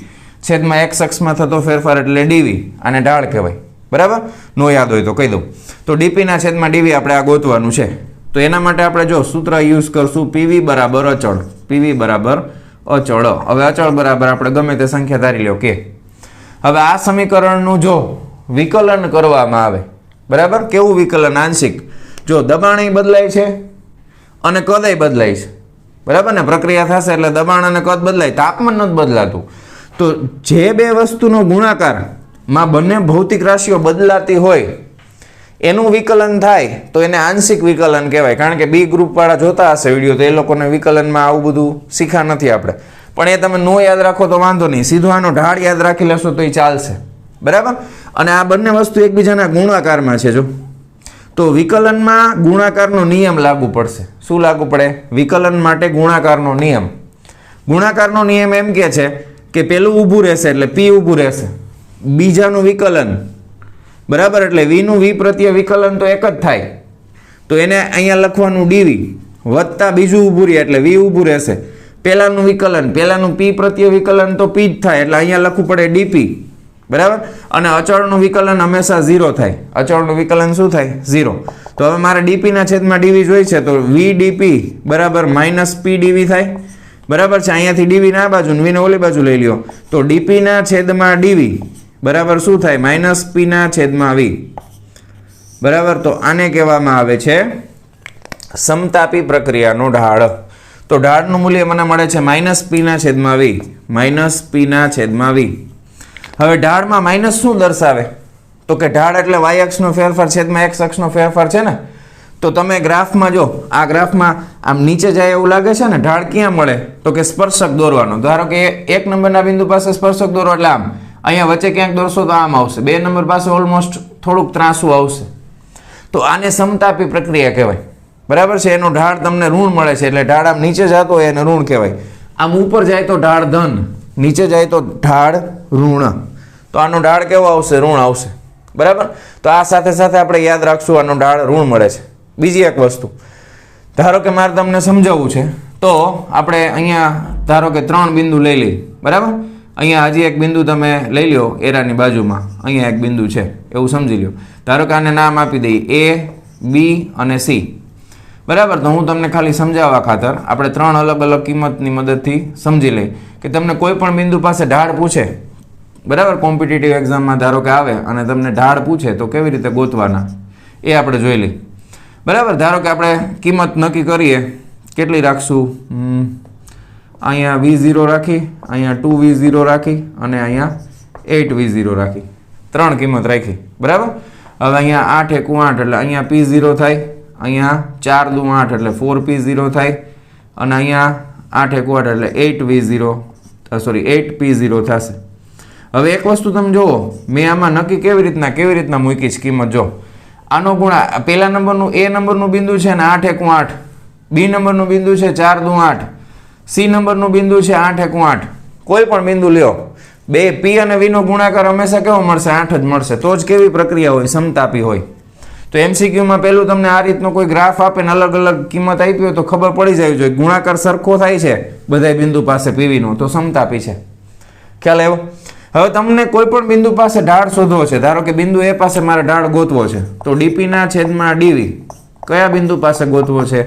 છેદમાં એક્સ અક્ષમાં થતો ફેરફાર એટલે ડીવી. આને ઢાળ કહેવાય, બરાબર. નો યાદ હોય તો કહી દઉં. તો ડીપીના છેદમાં ડીવી આપણે આ ગોતવાનું છે. તો એના માટે આપણે જો સૂત્ર યુઝ કરશું પીવી બરાબર અચળ. પીવી બરાબર અચળ. હવે અચળ બરાબર આપણે ગમે તે સંખ્યા ધારી લો કે. હવે આ સમીકરણનું જો વિકલન કરવામાં આવે, બરાબર. કેવું વિકલન? આંશિક. જો દબાણ બદલાય છે અને કદ બદલાય છે, બરાબર ને. પ્રક્રિયા થશે એટલે દબાણ અને કદ બદલાય, તાપમાન નથી બદલાતું. તો જે બે વસ્તુનો ગુણાકાર માં બંને ભૌતિક રાશિઓ બદલાતી હોય એનું વિકલન થાય તો એને આંશિક વિકલન કહેવાય. કારણ કે બી ગ્રુપ વાળા જોતા હશે વિડીયો, તો એ લોકોને વિકલનમાં આવું બધું શીખા નથી આપણે. પણ એ તમે નો યાદ રાખો તો વાંધો નહીં, સીધો આનો ઢાળ યાદ રાખી લેશો તો એ ચાલશે, બરાબર. અને આ બંને વસ્તુ એકબીજાના ગુણાકારમાં છે. જો તો વિકલનમાં ગુણાકારનો નિયમ લાગુ પડશે. શું લાગુ પડે? વિકલન માટે ગુણાકારનો નિયમ. ગુણાકારનો નિયમ એમ કે છે કે પેલું ઊભું રહેશે એટલે પી ઊભું રહેશે, બીજાનું વિકલન બરાબર, એટલે વીનું વી પ્રત્યે વિકલન તો એક જ થાય, તો એને અહીંયા લખવાનું ડીવી વત્તા બીજું ઊભું રહે એટલે વી ઊભું રહેશે, પહેલાનું વિકલન પહેલાનું પી પ્રત્યે વિકલન તો પી જ થાય એટલે અહીંયા લખવું પડે ડીપી બરાબર, અને અચળનું વિકલન હંમેશા 0 થાય, અચળનું વિકલન શું થાય 0, તો હવે મારે ડીપીના છેદમાં ડીવી જોઈ છે તો વી ડીપી બરાબર માઇનસ પી ડીવી થાય બરાબર છે, અહીંયાથી ડીવી ના બાજુ વીને ઓલી બાજુ લઈ લ્યો તો ડીપીના છેદમાં ડીવી બરાબર શું થાય માઇનસ પીના છેદમાં વી બરાબર, તો આને કહેવામાં આવે છે સમતાપી પ્રક્રિયાનો ઢાળ, તો ઢાળનું મૂલ્ય મને મળે છે માઇનસ પીના છેદમાં વી, માઇનસ પીના છેદમાં વી. હવે ઢાળમાં માઇનસ શું દર્શાવે તો કે ઢાળ એટલે વાય અક્ષનો ફેરફાર છેદમાં એક્સ અક્ષનો ફેરફાર છે ને, તો તમે ગ્રાફમાં જો આ ગ્રાફમાં આમ નીચે જાય એવું લાગે છે ને, ઢાળ ક્યાં મળે તો કે સ્પર્શક દોરવાનો, ધારો કે 1 નંબરના બિંદુ પાસે સ્પર્શક દોરો એટલે આમ, અહીંયા વચ્ચે ક્યાંક દોરશો તો આમ આવશે, 2 નંબર પાસે ઓલમોસ્ટ થોડુંક ત્રાસું આવશે, તો આને સમતાપી પ્રક્રિયા કહેવાય બરાબર છે, એનો ઢાળ તમને ઋણ મળે છે એટલે ઢાળ આમ નીચે જતો હોય એને ઋણ કહેવાય, આમ ઉપર જાય તો ઢાળ ધન, નીચે જાય તો ઢાળ ઋણ, તો આનો ઢાળ કેવો આવશે ઋણ આવશે બરાબર, તો આ સાથે સાથે આપણે યાદ રાખશું આનો ઢાળ ઋણ મળે છે. બીજી એક વસ્તુ ધારો કે મારે તમને સમજાવવું છે તો આપણે અહીંયા ધારો કે 3 બિંદુ લઈ લઈએ બરાબર, અહીંયા હજી એક બિંદુ તમે લઈ લ્યો એરાની બાજુમાં, અહીંયા એક બિંદુ છે એવું સમજી લ્યો, ધારો કે આને નામ આપી દઈએ એ બી અને સી બરાબર, તો હું તમને ખાલી સમજાવવા ખાતર આપણે 3 અલગ અલગ કિંમતની મદદથી સમજી લઈએ કે તમને કોઈ પણ બિંદુ પાસે ઢાળ પૂછે બરાબર, કોમ્પિટિટિવ એક્ઝામમાં ધારો કે આવે અને તમને ઢાળ પૂછે તો કેવી રીતે ગોતવાના એ આપણે જોઈ લઈએ બરાબર. ધારો કે આપણે કિંમત નક્કી કરીએ કેટલી રાખશું, અહીંયા V0 રાખી, અહીંયા 2V0 રાખી અને અહીંયા 8V0 રાખી, 3 કિંમત રાખી બરાબર. હવે અહીંયા 8 એકુ 8 એટલે અહીંયા P0 થાય, અહીંયા 4 દુ 8 એટલે 4P0 થાય અને અહીંયા 8 એકુ 8 એટલે 8P0 થશે. હવે એક વસ્તુ તમે જુઓ, મેં આમાં નક્કી કેવી રીતના મૂકી છે કિંમત, જો આનો ગુણા પહેલા નંબરનું એ નંબરનું બિંદુ છે ને 8 એકુ 8, બી નંબરનું બિંદુ છે 4 દુ 8, સી નંબરનું બિંદુ છે 8 એકુ 8, કોઈ પણ બિંદુ લ્યો, બે પી અને વી નો ગુણાકાર હંમેશા કેવો મળશે 8 જ મળશે, તો જ કેવી પ્રક્રિયા હોય સમતાપી હોય. તો એમસીક્યુમાં પહેલું તમને આ રીતનો કોઈ ગ્રાફ આપે ને અલગ અલગ કિંમત આપી હોય તો ખબર પડી જાય જોઈએ ગુણાકાર સરખો થાય છે બધા બિંદુ પાસે પીવી નો તો સમતાપી છે, ખ્યાલ આવ્યો. હવે તમને કોઈ પણ બિંદુ પાસે ઢાળ શોધવો છે, ધારો કે બિંદુ એ પાસે મારે ઢાળ ગોતવો છે તો ડીપીના છેદમાં ડીવી કયા બિંદુ પાસે ગોતવો છે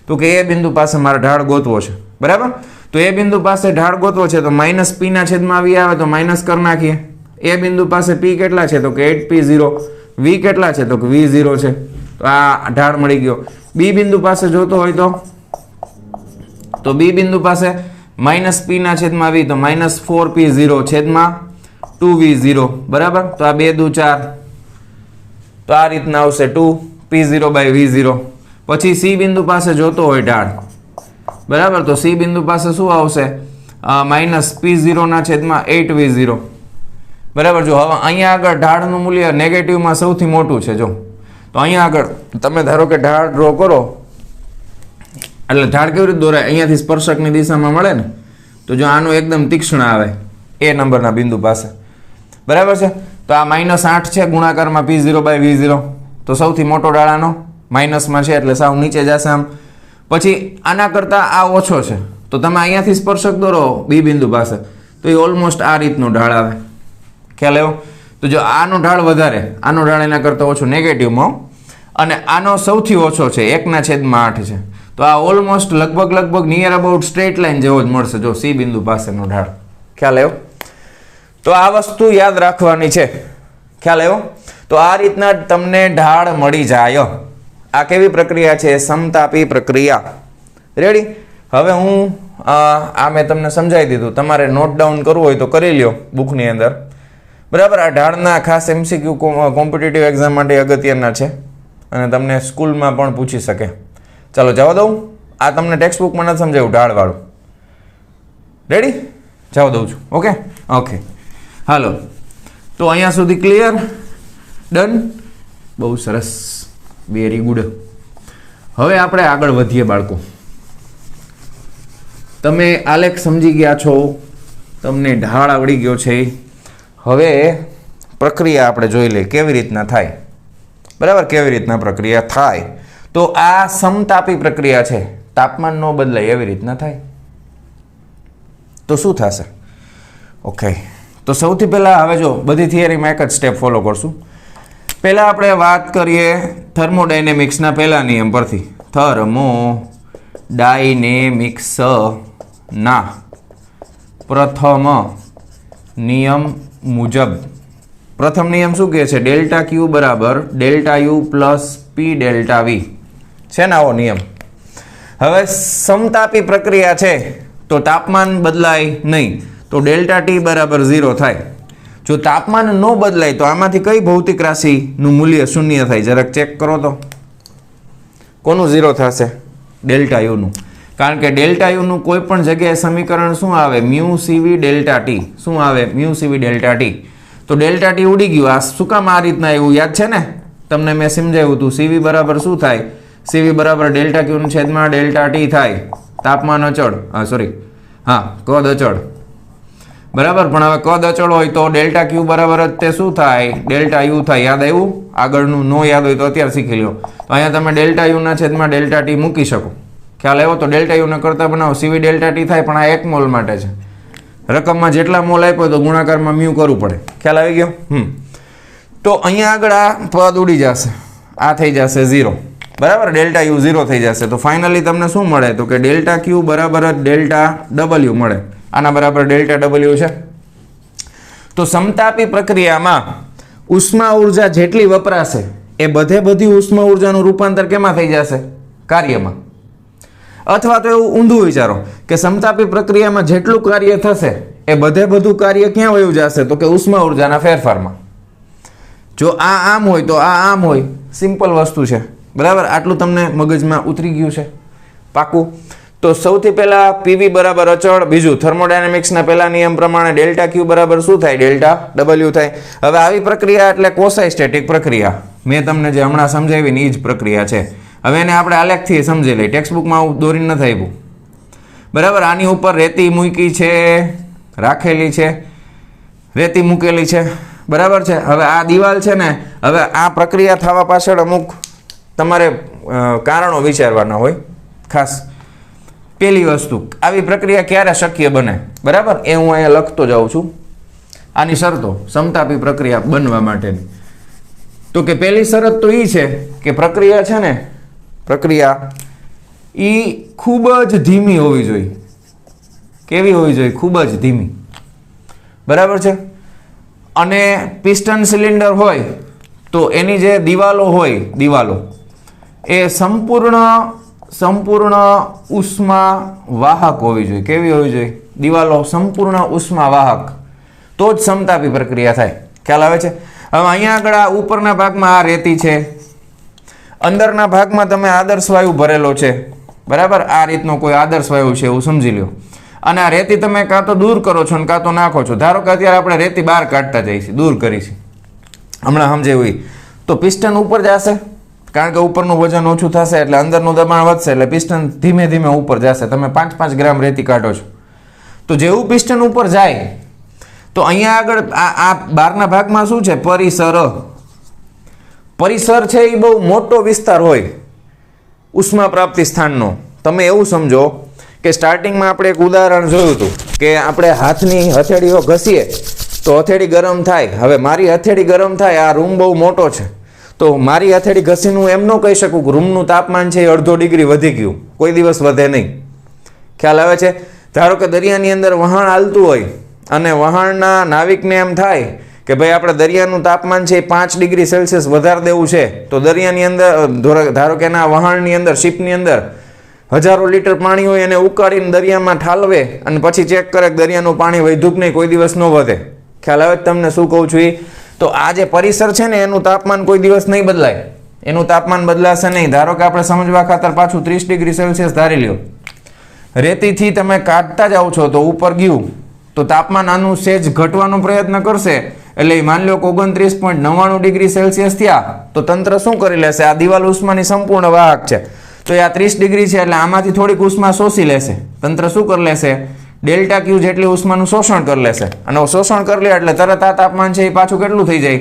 તો કે એ બિંદુ પાસે મારે ઢાળ ગોતવો છે બરાબર, તો એ બિંદુ પાસે ઢાળ ગોતવો છે તો માઇનસ પીના છેદમાં વી આવે તો માઇનસ કરી નાખીએ, એ બિંદુ પાસે પી કેટલા છે તો કે 8P0, વી કેટલા છે તો કે V0 છે, તો આ ઢાળ મળી ગયો. બી બિંદુ પાસે જોતો હોય તો બી બિંદુ પાસે માઇનસ પીના છેદમાં વી તો માઇનસ 4P0 છેદમાં 2V0 બરાબર, તો આ 2 દુ 4 તો આ રીતના આવશે 2P0/V0. પછી સી બિંદુ પાસે જોતો હોય ઢાળ બરાબર, તો સી બિંદુ પાસે શું આવશે માઇનસ P0 ના છેદમાં 8V0 બરાબર. જો હવે અહીંયા આગળ ઢાળનું મૂલ્ય નેગેટિવમાં સૌથી મોટું છે, જો તો અહીંયા આગળ તમે ધારો કે ઢાળ ડ્રો કરો એટલે ઢાળ કેવી રીતે દોરાય, અહીંયાથી સ્પર્શકની દિશામાં મળે ને, તો જો આનું એકદમ તીક્ષ્ણ આવે એ નંબરના બિંદુ પાસે બરાબર છે, તો આ -8 છે ગુણાકારમાં P0/V0, તો સૌથી મોટો ઢાળાનો માઇનસમાં છે એટલે સાવ નીચે જશે આમ. પછી આના કરતાં આ ઓછો છે તો તમે અહીંયાથી સ્પર્શક દોરો બી બિંદુ પાસે તો એ ઓલમોસ્ટ આ રીતનો ઢાળ આવે, ખ્યાલ આવ્યો. તો જો આનો ઢાળ વધારે, આનો ઢાળ એના કરતાં ઓછો નેગેટિવમાં, અને આનો સૌથી ઓછો છે 1/8 છે, તો આ ઓલમોસ્ટ લગભગ નિયર અબાઉટ સ્ટ્રેટ લાઇન જેવો જ મળશે જો સી બિંદુ પાસેનો ઢાળ, ખ્યાલ આવ્યો. તો આ વસ્તુ યાદ રાખવાની છે, ખ્યાલ આવ્યો. તો આ રીતના તમને ઢાળ મળી જાય. આ કેવી પ્રક્રિયા છે? સમતાપી પ્રક્રિયા. રેડી? હવે હું આ મેં તમને સમજાવી દીધું, તમારે નોટ ડાઉન કરવું હોય તો કરી લ્યો બુકની અંદર બરાબર. આ ઢાળના ખાસ MCQ કોમ્પિટિટિવ એક્ઝામ માટે અગત્યના છે અને તમને સ્કૂલમાં પણ પૂછી શકે. ચાલો જવા દઉં, આ તમને ટેક્સ્ટ બુકમાં નથી સમજાયું ઢાળવાળું. રેડી? જવા દઉં છું. ઓકે ઓકે હાલો, તો અહીંયા સુધી ક્લિયર? ડન? બહુ સરસ, વેરી ગુડ. હવે આપણે આગળ વધીએ બાળકો. તમે આલેખ સમજી ગયા છો, તમને ઢાળ આવડી ગયો છે. હવે પ્રક્રિયા આપણે જોઈ લઈએ કેવી રીતના થાય. બરાબર, કેવી રીતના પ્રક્રિયા થાય. તો આ સમતાપી પ્રક્રિયા છે, તાપમાન ન બદલાય એવી રીતના થાય. તો શું થશે? ઓકે, તો સૌથી પહેલાં હવે જો બધી થિયરીમાં એક જ સ્ટેપ ફોલો કરશું. પહેલાં આપણે વાત કરીએ થર્મોડાયનેમિક્સના પહેલા નિયમ પરથી. થર્મોડાયનેમિક્સના પ્રથમ નિયમ મુજબ. પ્રથમ નિયમ શું કહે છે? ડેલ્ટા ક્યુ બરાબર delta U plus P delta V છે ને આવો નિયમ. હવે સમતાપી પ્રક્રિયા છે તો તાપમાન બદલાય નહીં, તો ડેલ્ટા ટી બરાબર 0 થાય. જો તાપમાન ન બદલાય તો આમાંથી કઈ ભૌતિક રાશિનું મૂલ્ય શૂન્ય થાય? જરાક ચેક કરો તો. કોનું 0 થશે? ડેલ્ટા યુનું. કારણ કે ડેલ્ટા યુનું કોઈ પણ જગ્યાએ સમીકરણ શું આવે? મ્યુ સીવી ડેલ્ટા ટી. શું આવે? મ્યુ સીવી ડેલ્ટા ટી. તો ડેલ્ટા ટી ઉડી ગયું. આ શું કામ આ રીતના એવું યાદ છે ને? તમને મેં સમજાવ્યું હતું. સીવી બરાબર શું થાય? સીવી બરાબર ડેલ્ટા ક્યુનું છેદમાં ડેલ્ટા ટી થાય. તાપમાન અચળ, કદ અચળ. બરાબર, પણ હવે કદ અચળ હોય તો ડેલ્ટા ક્યુ બરાબર જ તે શું થાય? ડેલ્ટા યુ થાય. યાદ આવ્યું? આગળનું નો યાદ હોય તો અત્યારે શીખી લો. તો અહીંયા તમે ડેલ્ટા યુના છેદમાં ડેલ્ટા ટી મૂકી શકો. ખ્યાલ આવ્યો? તો ડેલ્ટા યુને કરતા બનાવો, સીવી ડેલ્ટા ટી થાય, પણ આ 1 મોલ માટે છે. રકમમાં જેટલા મોલ આપ્યો તો ગુણાકારમાં મ્યુ કરવું પડે. ખ્યાલ આવી ગયો? તો અહીંયા આગળ આ પદ ઉડી જશે, આ થઈ જશે 0. બરાબર, ડેલ્ટા યુ 0 થઈ જશે. તો ફાઇનલી તમને શું મળે? તો કે ડેલ્ટા ક્યુ બરાબર જ ડેલ્ટા ડબલ્યુ મળે. આના બરાબર ડેલ્ટા ડબલ્યુ છે. તો સમતાપી પ્રક્રિયામાં ઉષ્મા ઉર્જા જેટલી વપરાશે એ બધી ઉષ્મા ઉર્જાનું રૂપાંતર કેમાં થઈ જશે? કાર્યમાં. અથવા તો એવું ઊંધું વિચારો કે સમતાપી પ્રક્રિયામાં જેટલું કાર્ય થશે એ બધું કાર્ય ક્યાં વયું જશે? તો કે ઉષ્મા ઉર્જાના ફેરફારમાં. જો આ આમ હોય તો આ આમ હોય. સિમ્પલ વસ્તુ છે. બરાબર, આટલું તમને મગજમાં ઉતરી ગયું છે? પાકું. તો સૌથી પહેલા પીવી બરાબર અચળ. બીજું, થર્મોડાયનેમિક્સના પહેલા નિયમ પ્રમાણે ડેલ્ટા ક્યુ બરાબર શું થાય? ડેલ્ટા ડબલ્યુ થાય. હવે આવી પ્રક્રિયા એટલે કોસાઇસ્ટેટિક પ્રક્રિયા. મેં તમને જે હમણાં સમજાવી ને એ જ પ્રક્રિયા છે. હવે એને આપણે આલેખથી સમજી લઈએ. ટેક્સ્ટબુકમાં આવું દોરીને નથી આવ્યું. બરાબર, આની ઉપર રેતી મૂકી છે, રાખેલી છે, રેતી મૂકેલી છે. બરાબર છે. હવે આ દિવાલ છે ને, હવે આ પ્રક્રિયા થવા પાછળ અમુક તમારે કારણો વિચારવાના હોય. ખાસ પહેલી વસ્તુ, આવી પ્રક્રિયા ક્યારે શક્ય બને? બરાબર, એ હું અહીંયા લખતો જાઉં છું. આની શરતો સમતાપી પ્રક્રિયા બનવા માટેની. તો કે પહેલી શરત તો એ છે કે પ્રક્રિયા છે ને, પ્રક્રિયા એ ખૂબ જ ધીમી હોવી જોઈએ. કેવી હોવી જોઈએ? ખૂબ જ ધીમી. બરાબર છે. અને પિસ્ટન સિલિન્ડર હોય તો એની જે દિવાલો હોય, દિવાલો એ સંપૂર્ણ ઉષ્મા વાહક હોવી જોઈએ. કેવી હોવી જોઈએ? દિવાલો સંપૂર્ણ ઉષ્મા વાહક. તો જ સમતાપી પ્રક્રિયા થાય. ખ્યાલ આવે છે? હવે અહીંયા આગળ આ ઉપરના ભાગમાં આ રેતી છે, અંદરના ભાગમાં તમે આદર્શ વાયુ ભરેલો છે. બરાબર, આ રીતનો કોઈ આદર્શ વાયુ છે એવું સમજી લો. અને આ રેતી તમે કાં તો દૂર કરો છો ને કાં તો નાખો છો. ધારો કે અત્યારે આપણે રેતી બહાર કાઢતા જઈશું, દૂર કરીશું. હમણાં સમજાવ્યું. તો પિસ્ટન ઉપર જશે, કારણ કે ઉપરનું વજન ઓછું થશે એટલે અંદરનું દબાણ વધશે, એટલે પિસ્ટન ધીમે ધીમે ઉપર જશે. તમે 5-5 ગ્રામ રેતી કાઢો છો તો જેવું પિસ્ટન ઉપર જાય તો અહીંયા આગળ આ બહારના ભાગમાં શું છે? પરિસર છે એ બહુ મોટો વિસ્તાર હોય ઉષ્મા પ્રાપ્તિ સ્થાનનો. તમે એવું સમજો કે સ્ટાર્ટિંગમાં આપણે એક ઉદાહરણ જોયું હતું કે આપણે હાથની હથેળીઓ ઘસીએ તો હથેળી ગરમ થાય. હવે મારી હથેળી ગરમ થાય, આ રૂમ બહુ મોટો છે, તો મારી હથેળી ઘસીને હું એમ ન કહી શકું કે રૂમનું તાપમાન છે એ 0.5 ડિગ્રી વધી ગયું. કોઈ દિવસ વધે નહીં. ખ્યાલ આવે છે? ધારો કે દરિયાની અંદર વહાણ હાલતું હોય અને વહાણના નાવિકને એમ થાય કે ભાઈ આપણે દરિયાનું તાપમાન છે 5 ડિગ્રી સેલ્સિયસ વધારી દેવું છે, તો દરિયાની અંદર ધારો કે એના વહાણની અંદર, શિપની અંદર હજારો લીટર પાણી હોય એને ઉકાળીને દરિયામાં ઠાલવે અને પછી ચેક કરે કે દરિયાનું પાણી વધ્યું કે નહીં, કોઈ દિવસ ન વધે. ખ્યાલ આવે તમને શું કહું છું? તો આ જે પરિસર છે ને એનું તાપમાન કોઈ દિવસ નહીં બદલાય. એનું તાપમાન બદલાશે નહીં. ધારો કે આપણે સમજવા ખાતર પાછું 30 ડિગ્રી સેલ્સિયસ ધારી લ્યો. રેતીથી તમે કાઢતા જાઓ છો તો ઉપર ગયું તો તાપમાન આનું સેજ ઘટવાનો પ્રયત્ન કરશે, એટલે માની લો કે 29.99 ડિગ્રી સેલ્સિયસ થયા તો તંત્ર શું કરી લેશે? આ દિવાલ ઉષ્માની સંપૂર્ણ વાહક છે તો આ 30 ડિગ્રી છે એટલે આમાંથી થોડીક ઉષ્મા શોષી લેશે. તંત્ર શું કરી લેશે? ડેલ્ટા ક્યુ જેટલી ઉષ્માનું શોષણ કરી લેશે અને શોષણ કરી લે એટલે તરત આ તાપમાન છે એ પાછું કેટલું થઈ જાય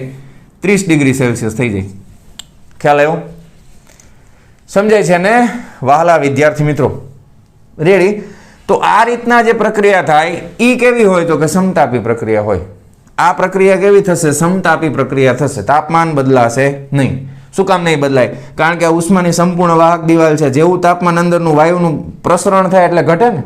30 ડિગ્રી સેલ્સિયસ થઈ જાય. ખ્યાલ આવ્યો? સમજાય છે ને વહાલા વિદ્યાર્થી મિત્રો? રેડી? તો આ રીતના જે પ્રક્રિયા થાય એ કેવી હોય તો કે સમતાપી પ્રક્રિયા હોય. આ પ્રક્રિયા કેવી થશે? સમતાપી પ્રક્રિયા થશે. તાપમાન બદલાશે નહીં. શું કામ નહીં બદલાય? કારણ કે આ ઉષ્માની સંપૂર્ણ વાહક દિવાલ છે. જેવું તાપમાન અંદરનું વાયુનું પ્રસરણ થાય એટલે ઘટે ને.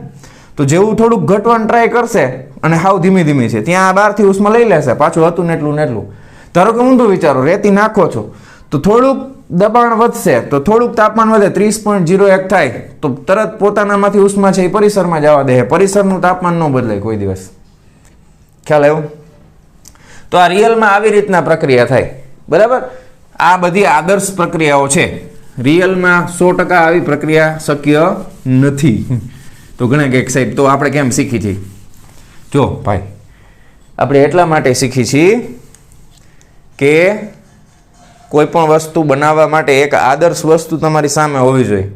તો જેવું થોડુંક ઘટવાનું ટ્રાય કરશે અને હાવ ધીમી ધીમી છે ત્યાં બહારથી ઉષ્મા લઈ લેશે પાછું હતું ને એટલું. ધારો કે ઊંધું વિચારો, રેતી નાખો છો તો થોડુંક દબાણ વધશે તો થોડુંક તાપમાન વધે, 30.01 થાય તો તરત પોતાનામાંથી ઉષ્મા છે એ પરિસરમાં જવા દે. પરિસરનું તાપમાન ન બદલાય કોઈ દિવસ. ખ્યાલ આવ્યો? તો આ રિયલમાં આવી રીતના પ્રક્રિયા થાય. બરાબર? આ બધી આદર્શ પ્રક્રિયાઓ છે. રિયલમાં 100% આવી પ્રક્રિયા શક્ય નથી. તો ઘણા કે સાહેબ તો આપણે કેમ શીખી છીએ? જો ભાઈ, આપણે એટલા માટે શીખી છીએ કે કોઈ પણ વસ્તુ બનાવવા માટે એક આદર્શ વસ્તુ તમારી સામે હોવી જોઈએ.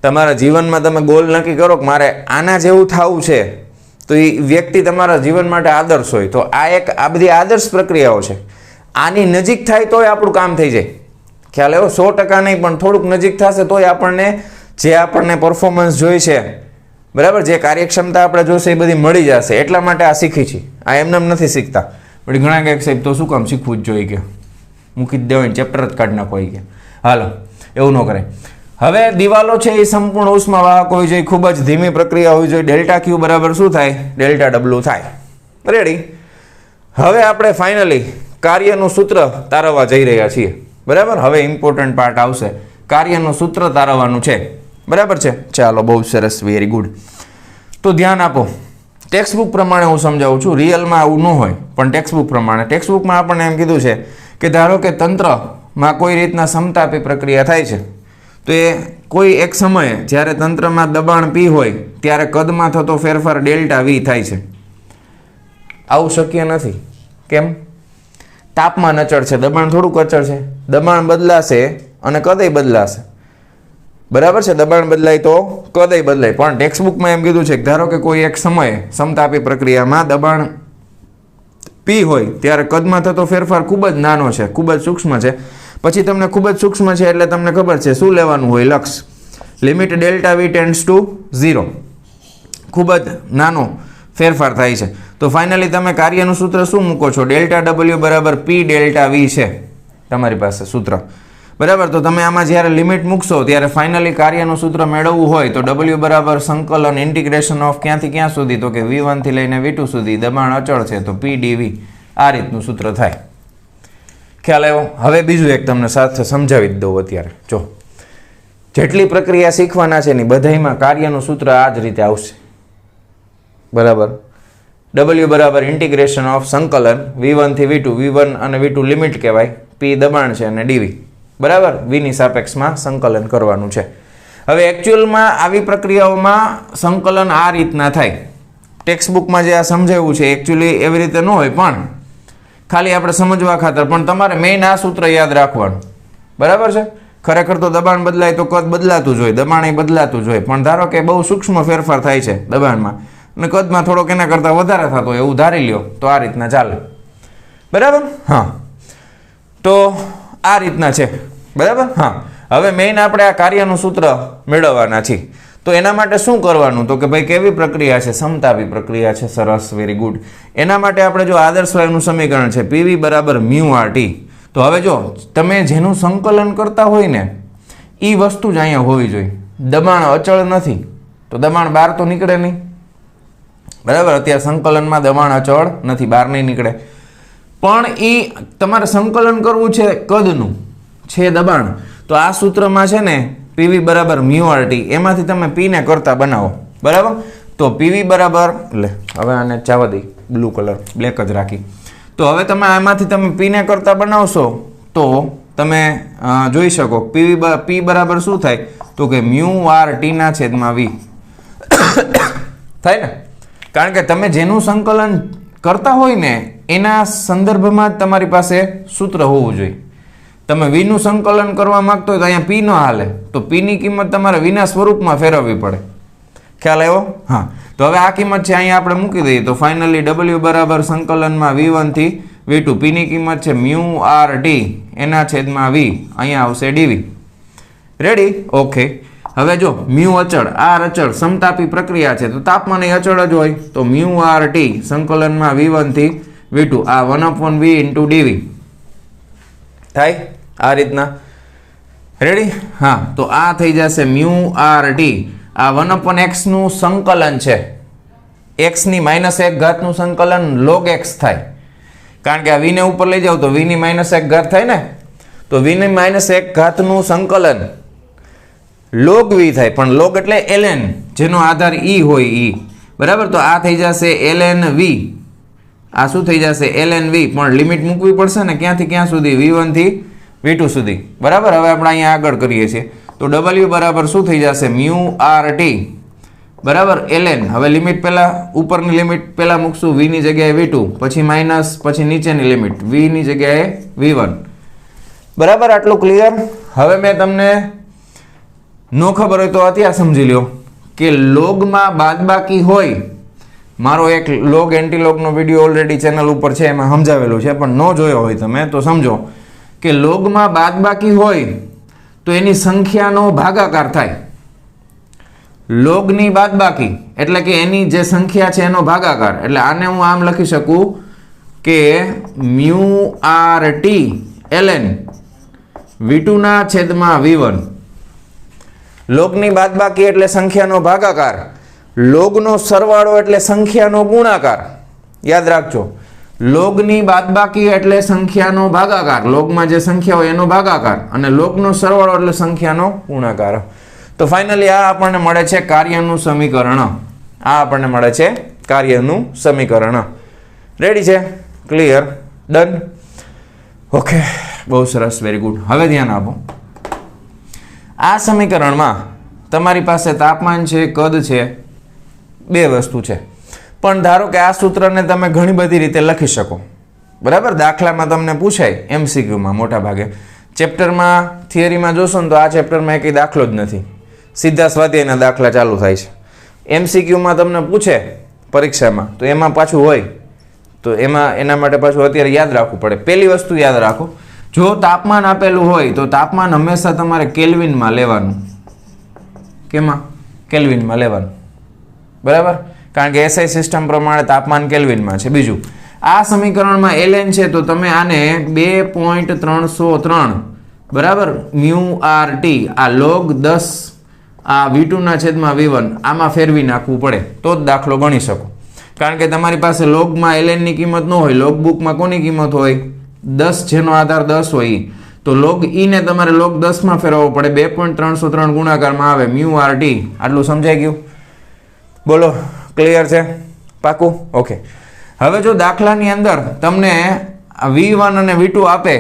તમારા જીવનમાં તમે ગોલ નક્કી કરો કે મારે આના જેવું થવું છે તો એ વ્યક્તિ તમારા જીવન માટે આદર્શ હોય. તો આ બધી આદર્શ પ્રક્રિયાઓ છે. આની નજીક થાય તોય આપણું કામ થઈ જાય. ખ્યાલ આવ્યો? 100% નહીં પણ થોડુંક નજીક થશે તોય આપણને પરફોર્મન્સ જોઈ છે, બરાબર, જે કાર્યક્ષમતા આપણે જોશે એ બધી મળી જશે. એટલા માટે આ શીખી છે. આ એમને નથી શીખતા. પણ ઘણા કહે સાહેબ તો શું કામ શીખવું જ જોઈએ કે મૂકી જ દેવાય, ચેપ્ટર જ કાઢી નાખો કે. હાલો, એવું ન કરે. હવે દિવાલો છે એ સંપૂર્ણ ઉષ્મા વાહક હોવી જોઈએ. ખૂબ જ ધીમી પ્રક્રિયા હોવી જોઈએ. ડેલ્ટા ક્યુ બરાબર શું થાય? ડેલ્ટા ડબલ્યુ થાય. રેડી? હવે આપણે ફાઇનલી કાર્યનું સૂત્ર તારવવા જઈ રહ્યા છીએ. બરાબર? હવે ઇમ્પોર્ટન્ટ પાર્ટ આવશે. કાર્યનું સૂત્ર તારવવાનું છે. બરાબર છે? ચાલો, બહુ સરસ, વેરી ગુડ. તો ધ્યાન આપો. ટેક્સ્ટબુક પ્રમાણે હું સમજાવું છું. રિયલમાં આવું ન હોય પણ ટેક્સ્ટબુક પ્રમાણે. ટેક્સ્ટબુકમાં આપણને એમ કીધું છે કે ધારો કે તંત્રમાં કોઈ રીતના સમતાપી પ્રક્રિયા થાય છે તો એ કોઈ એક સમયે જ્યારે તંત્રમાં દબાણ P હોય ત્યારે કદમાં થતો ફેરફાર ડેલ્ટા V થાય છે. આવું શક્ય નથી. કેમ? તાપમાન અચળ છે, દબાણ થોડુંક અચળ છે. દબાણ બદલાશે અને કદય બદલાશે. બરાબર છે? દબાણ બદલાય તો કદય બદલાય. પણ ટેક્સ્ટબુકમાં એમ કીધું છે કે ધારો કે કોઈ એક સમયે સમતાપી પ્રક્રિયામાં દબાણ P હોય ત્યારે કદમાં થતો ફેરફાર ખૂબ જ નાનો છે, ખૂબ જ સૂક્ષ્મ છે. પછી તમને ખૂબ જ સૂક્ષ્મ છે એટલે તમને ખબર છે શું લેવાનું હોય? લક્ષ. Limit delta V tends to 0. ખૂબ જ નાનો ફેરફાર થાય છે. તો ફાઇનલી તમે કાર્યનું સૂત્ર શું મૂકો છો? ડેલ્ટા W બરાબર P ડેલ્ટા V છે તમારી પાસે સૂત્ર. બરાબર? તો તમે આમાં જ્યારે લિમિટ મૂકશો ત્યારે ફાઇનલી કાર્યનું સૂત્ર મેળવવું હોય તો W બરાબર સંકલન ઇન્ટિગ્રેશન ઓફ ક્યાંથી ક્યાં સુધી? તો કે V1 થી લઈને V2 સુધી દબાણ અચળ છે તો P dV. આ રીતનું સૂત્ર થાય. ખ્યાલ આવ્યો? હવે બીજું એક તમને સાથે સમજાવી જ દઉં અત્યારે. જો, જેટલી પ્રક્રિયા શીખવાના છે એની બધામાં કાર્યનું સૂત્ર આ જ રીતે આવશે. બરાબર? W બરાબર ઇન્ટિગ્રેશન ઓફ સંકલન V1 થી V2. V1 અને V2 લિમિટ કહેવાય, P દબાણ છે અને dV. બરાબર? Vની સાપેક્ષમાં સંકલન કરવાનું છે. હવે એકચ્યુઅલમાં આવી પ્રક્રિયાઓમાં સંકલન આ રીતના થાય. ટેક્સ્ટબુકમાં જે આ સમજાવ્યું છે એકચ્યુઅલી એવી રીતે ન હોય પણ ખાલી આપણે સમજવા ખાતર. પણ તમારે મેઇન આ સૂત્ર યાદ રાખવાનું. બરાબર છે? ખરેખર તો દબાણ બદલાય તો કદ બદલાતું જ હોય, દબાણ બદલાતું જ હોય. પણ ધારો કે બહુ સૂક્ષ્મ ફેરફાર થાય છે દબાણમાં અને કદમાં થોડોક એના કરતાં વધારે થતો હોય એવું ધારી લ્યો તો આ રીતના ચાલે. બરાબર? હા, તો આ રીતના છે. બરાબર? હા. હવે મેઇન આપણે આ કાર્યનું સૂત્ર મેળવવાના છીએ. તો એના માટે શું કરવાનું? તો કે ભાઈ કેવી પ્રક્રિયા છે? સમતાપી પ્રક્રિયા છે. સરસ, વેરી ગુડ. એના માટે આપણે જો આદર્શ વાયુનું સમીકરણ છે PV બરાબર μRT. તો હવે જો તમે જેનું સંકલન કરતા હોય ને એ વસ્તુ જ અહીંયા હોવી જોઈએ. દબાણ અચળ નથી તો દબાણ બહાર તો નીકળે નહીં. બરાબર? અત્યારે સંકલનમાં દબાણ અચળ નથી, બહાર નહીં નીકળે. પણ એ તમારે સંકલન કરવું છે કદનું, છે દબાણ. તો આ સૂત્રમાં છે ને PV બરાબર μRT, એમાંથી તમે P ને કરતા બનાવો. બરાબર? તો PV બરાબર, એટલે હવે આને જવા દઈ, બ્લુ કલર, બ્લેક જ રાખી. તો હવે તમે આમાંથી તમે P ને કરતા બનાવશો તો તમે જોઈ શકો P બરાબર શું થાય? તો કે μRT ના છેદમાં V થાય ને. કારણ કે તમે જેનું સંકલન કરતા હોય ને એના સંદર્ભમાં જ તમારી પાસે સૂત્ર હોવું જોઈએ. તમે વીનું સંકલન કરવા માંગતો હોય તો અહીંયા P ન હાલે, તો P ની કિંમત તમારે વિના સ્વરૂપમાં ફેરવવી પડે. ખ્યાલ આવ્યો? હા, તો હવે આ કિંમત છે અહીંયા આપણે મૂકી દઈએ તો ફાઇનલી w બરાબર સંકલનમાં v1 થી v2, p ની કિંમત છે મ્યુ આર ટી એના છેદમાં v, અહીંયા આવશે dv. રેડી? ઓકે. હવે જો મ્યુ અચળ, આર અચળ, સમતાપી પ્રક્રિયા છે તો તાપમાન એ અચળ જ હોય, તો મ્યુ આર ટી સંકલનમાં v1 થી v2 આ 1/v ઇન્ટુ dv થાય આ રીતના. રેડી? હા, તો આ થઈ જશે મ્યુ આર ટી, આ 1/x નું સંકલન છે, x ની -1 ઘાતનું સંકલન log x થાય, કારણ કે આ v ને ઉપર લઈ જાવ તો v ની -1 ઘાત થાય ને, તો v ની -1 ઘાતનું સંકલન log v થાય, પણ log એટલે ln, જેનો આધાર e હોય e, બરાબર. તો આ થઈ જશે ln v, આ શું થઈ જશે ln v, પણ લિમિટ મૂકવી પડશે ને, ક્યાંથી ક્યાં સુધી? v1 થી v2 સુધી, બરાબર. હવે આપણે અહીંયા આગળ કરીએ છીએ તો w બરાબર શું થઈ જશે મ્યુ આર ટી બરાબર ln, હવે લિમિટ પહેલા ઉપરની લિમિટ પહેલા મૂકશું v ની જગ્યાએ v2, પછી માઇનસ, પછી નીચેની લિમિટ v ની જગ્યાએ v1, બરાબર. આટલું ક્લિયર? હવે મેં તમને નો ખબર હોય તો અત્યારે સમજી લ્યો કે લોગમાં બાદબાકી હોય, મારો એક લોગ એન્ટીલોગનો વિડીયો ઓલરેડી ચેનલ ઉપર છે, એમાં સમજાવેલું છે, પણ ન જોયો હોય તમે તો સમજો કે લોગમાં બાદબાકી હોય તો એની સંખ્યાનો ભાગાકાર થાય. લોગની બાદબાકી એટલે કે એની જે સંખ્યા છે એનો ભાગાકાર, એટલે આને હું આમ લખી શકું કે mu R T ln v2 ના છેદમાં v1. લોગની બાદબાકી એટલે સંખ્યાનો ભાગાકાર, લોગનો સરવાળો એટલે સંખ્યાનો ગુણાકાર. યાદ રાખજો, લોગની બાદબાકી એટલે સંખ્યાનો ભાગાકાર, લોગમાં જે સંખ્યા હોય એનો ભાગાકાર, અને લોગનો સરવાળો એટલે સંખ્યાનો ગુણાકાર. તો ફાઇનલી આ આપણને મળે છે કાર્યનું સમીકરણ, આ આપણને મળે છે કાર્યનું સમીકરણ. રેડી છે? ક્લિયર? ડન? ઓકે, બહુ સરસ, વેરી ગુડ. હવે ધ્યાન આપો, આ સમીકરણમાં તમારી પાસે તાપમાન છે, કદ છે, બે વસ્તુ છે, પણ ધારો કે આ સૂત્રને તમે ઘણી બધી રીતે લખી શકો, બરાબર. દાખલામાં તમને પૂછાય MCQમાં, મોટા ભાગે ચેપ્ટરમાં થિયરીમાં જોશો ને તો આ ચેપ્ટરમાં એક દાખલો જ નથી, સીધા સ્વાધ્યાયના દાખલા ચાલુ થાય છે. MCQમાં તમને પૂછે પરીક્ષામાં તો એમાં પાછું હોય, તો એમાં એના માટે પાછું અત્યારે યાદ રાખવું પડે. પહેલી વસ્તુ યાદ રાખો, જો તાપમાન આપેલું હોય તો તાપમાન હંમેશા તમારે કેલ્વિનમાં લેવાનું. કેમાં? કેલ્વિનમાં લેવાનું, બરાબર, કારણ કે SI સિસ્ટમ પ્રમાણે તાપમાન કેલ્વિનમાં છે. બીજું, આ સમીકરણમાં ln છે તો તમે આને 2.303 બરાબર મ્યુ આર ટી આ log 10 આ v2 ના છેદમાં v1 આમાં ફેરવી નાખવું પડે તો જ દાખલો ગણી શકો, કારણ કે તમારી પાસે લોગમાં ln ની કિંમત ન હોય, લોગ બુકમાં કોની કિંમત હોય? 10, જેનો આધાર 10 હોય, તો log e ને તમારે log 10 માં ફેરવવો પડે, 2.303 ગુણાકારમાં આવે મ્યુ આર ટી. આટલું સમજાઈ ગયું? બોલો, ક્લિયર છે? પાકું? ઓકે. હવે જો દાખલાની અંદર તમને v1 અને v2 આપે,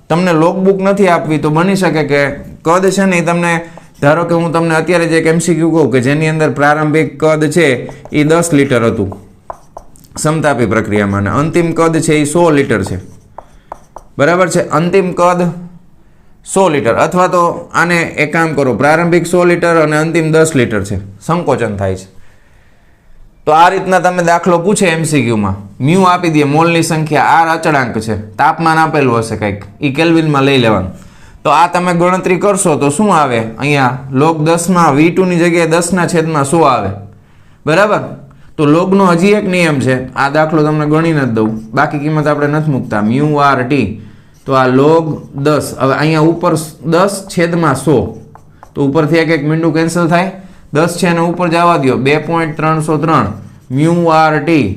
તમને log બુક નથી આપવી, તો બની શકે કે કદ છે ને તમને, ધારો કે હું તમને અત્યારે જે એક MCQ કહું કે જેની અંદર પ્રારંભિક કદ છે એ 10 લીટર હતું સમતાપી પ્રક્રિયામાં, અને અંતિમ કદ છે એ 100 લીટર છે, બરાબર છે. અંતિમ કદ 100 લીટર, અથવા તો આને એક કામ કરો, પ્રારંભિક 100 લીટર અને અંતિમ 10 લીટર છે, સંકોચન થાય છે. તો આ રીતના તમે દાખલો પૂછે MCQમાં, મ્યુ આપી દે, મોલની સંખ્યા, આર અચળાંક છે, તાપમાન આપેલું હશે કંઈક, એ કેલ્વિનમાં લઈ લેવાનું. તો આ તમે ગણતરી કરશો તો શું આવે? અહીંયા log 10 માં v2 ની જગ્યાએ 10 ના છેદમાં 100 આવે, બરાબર. તો લોગનો હજી એક નિયમ છે, આ દાખલો તમને ગણી નથી દઉં, બાકી કિંમત આપણે નથી મૂકતા, મ્યુ આર ટી, તો આ log 10, હવે અહીંયા ઉપર 10 છેદમાં 100, તો ઉપરથી એક મીંડું કેન્સલ થાય, 10 છે અને ઉપર જવા દો, 2.303 મ્યુ આર ટી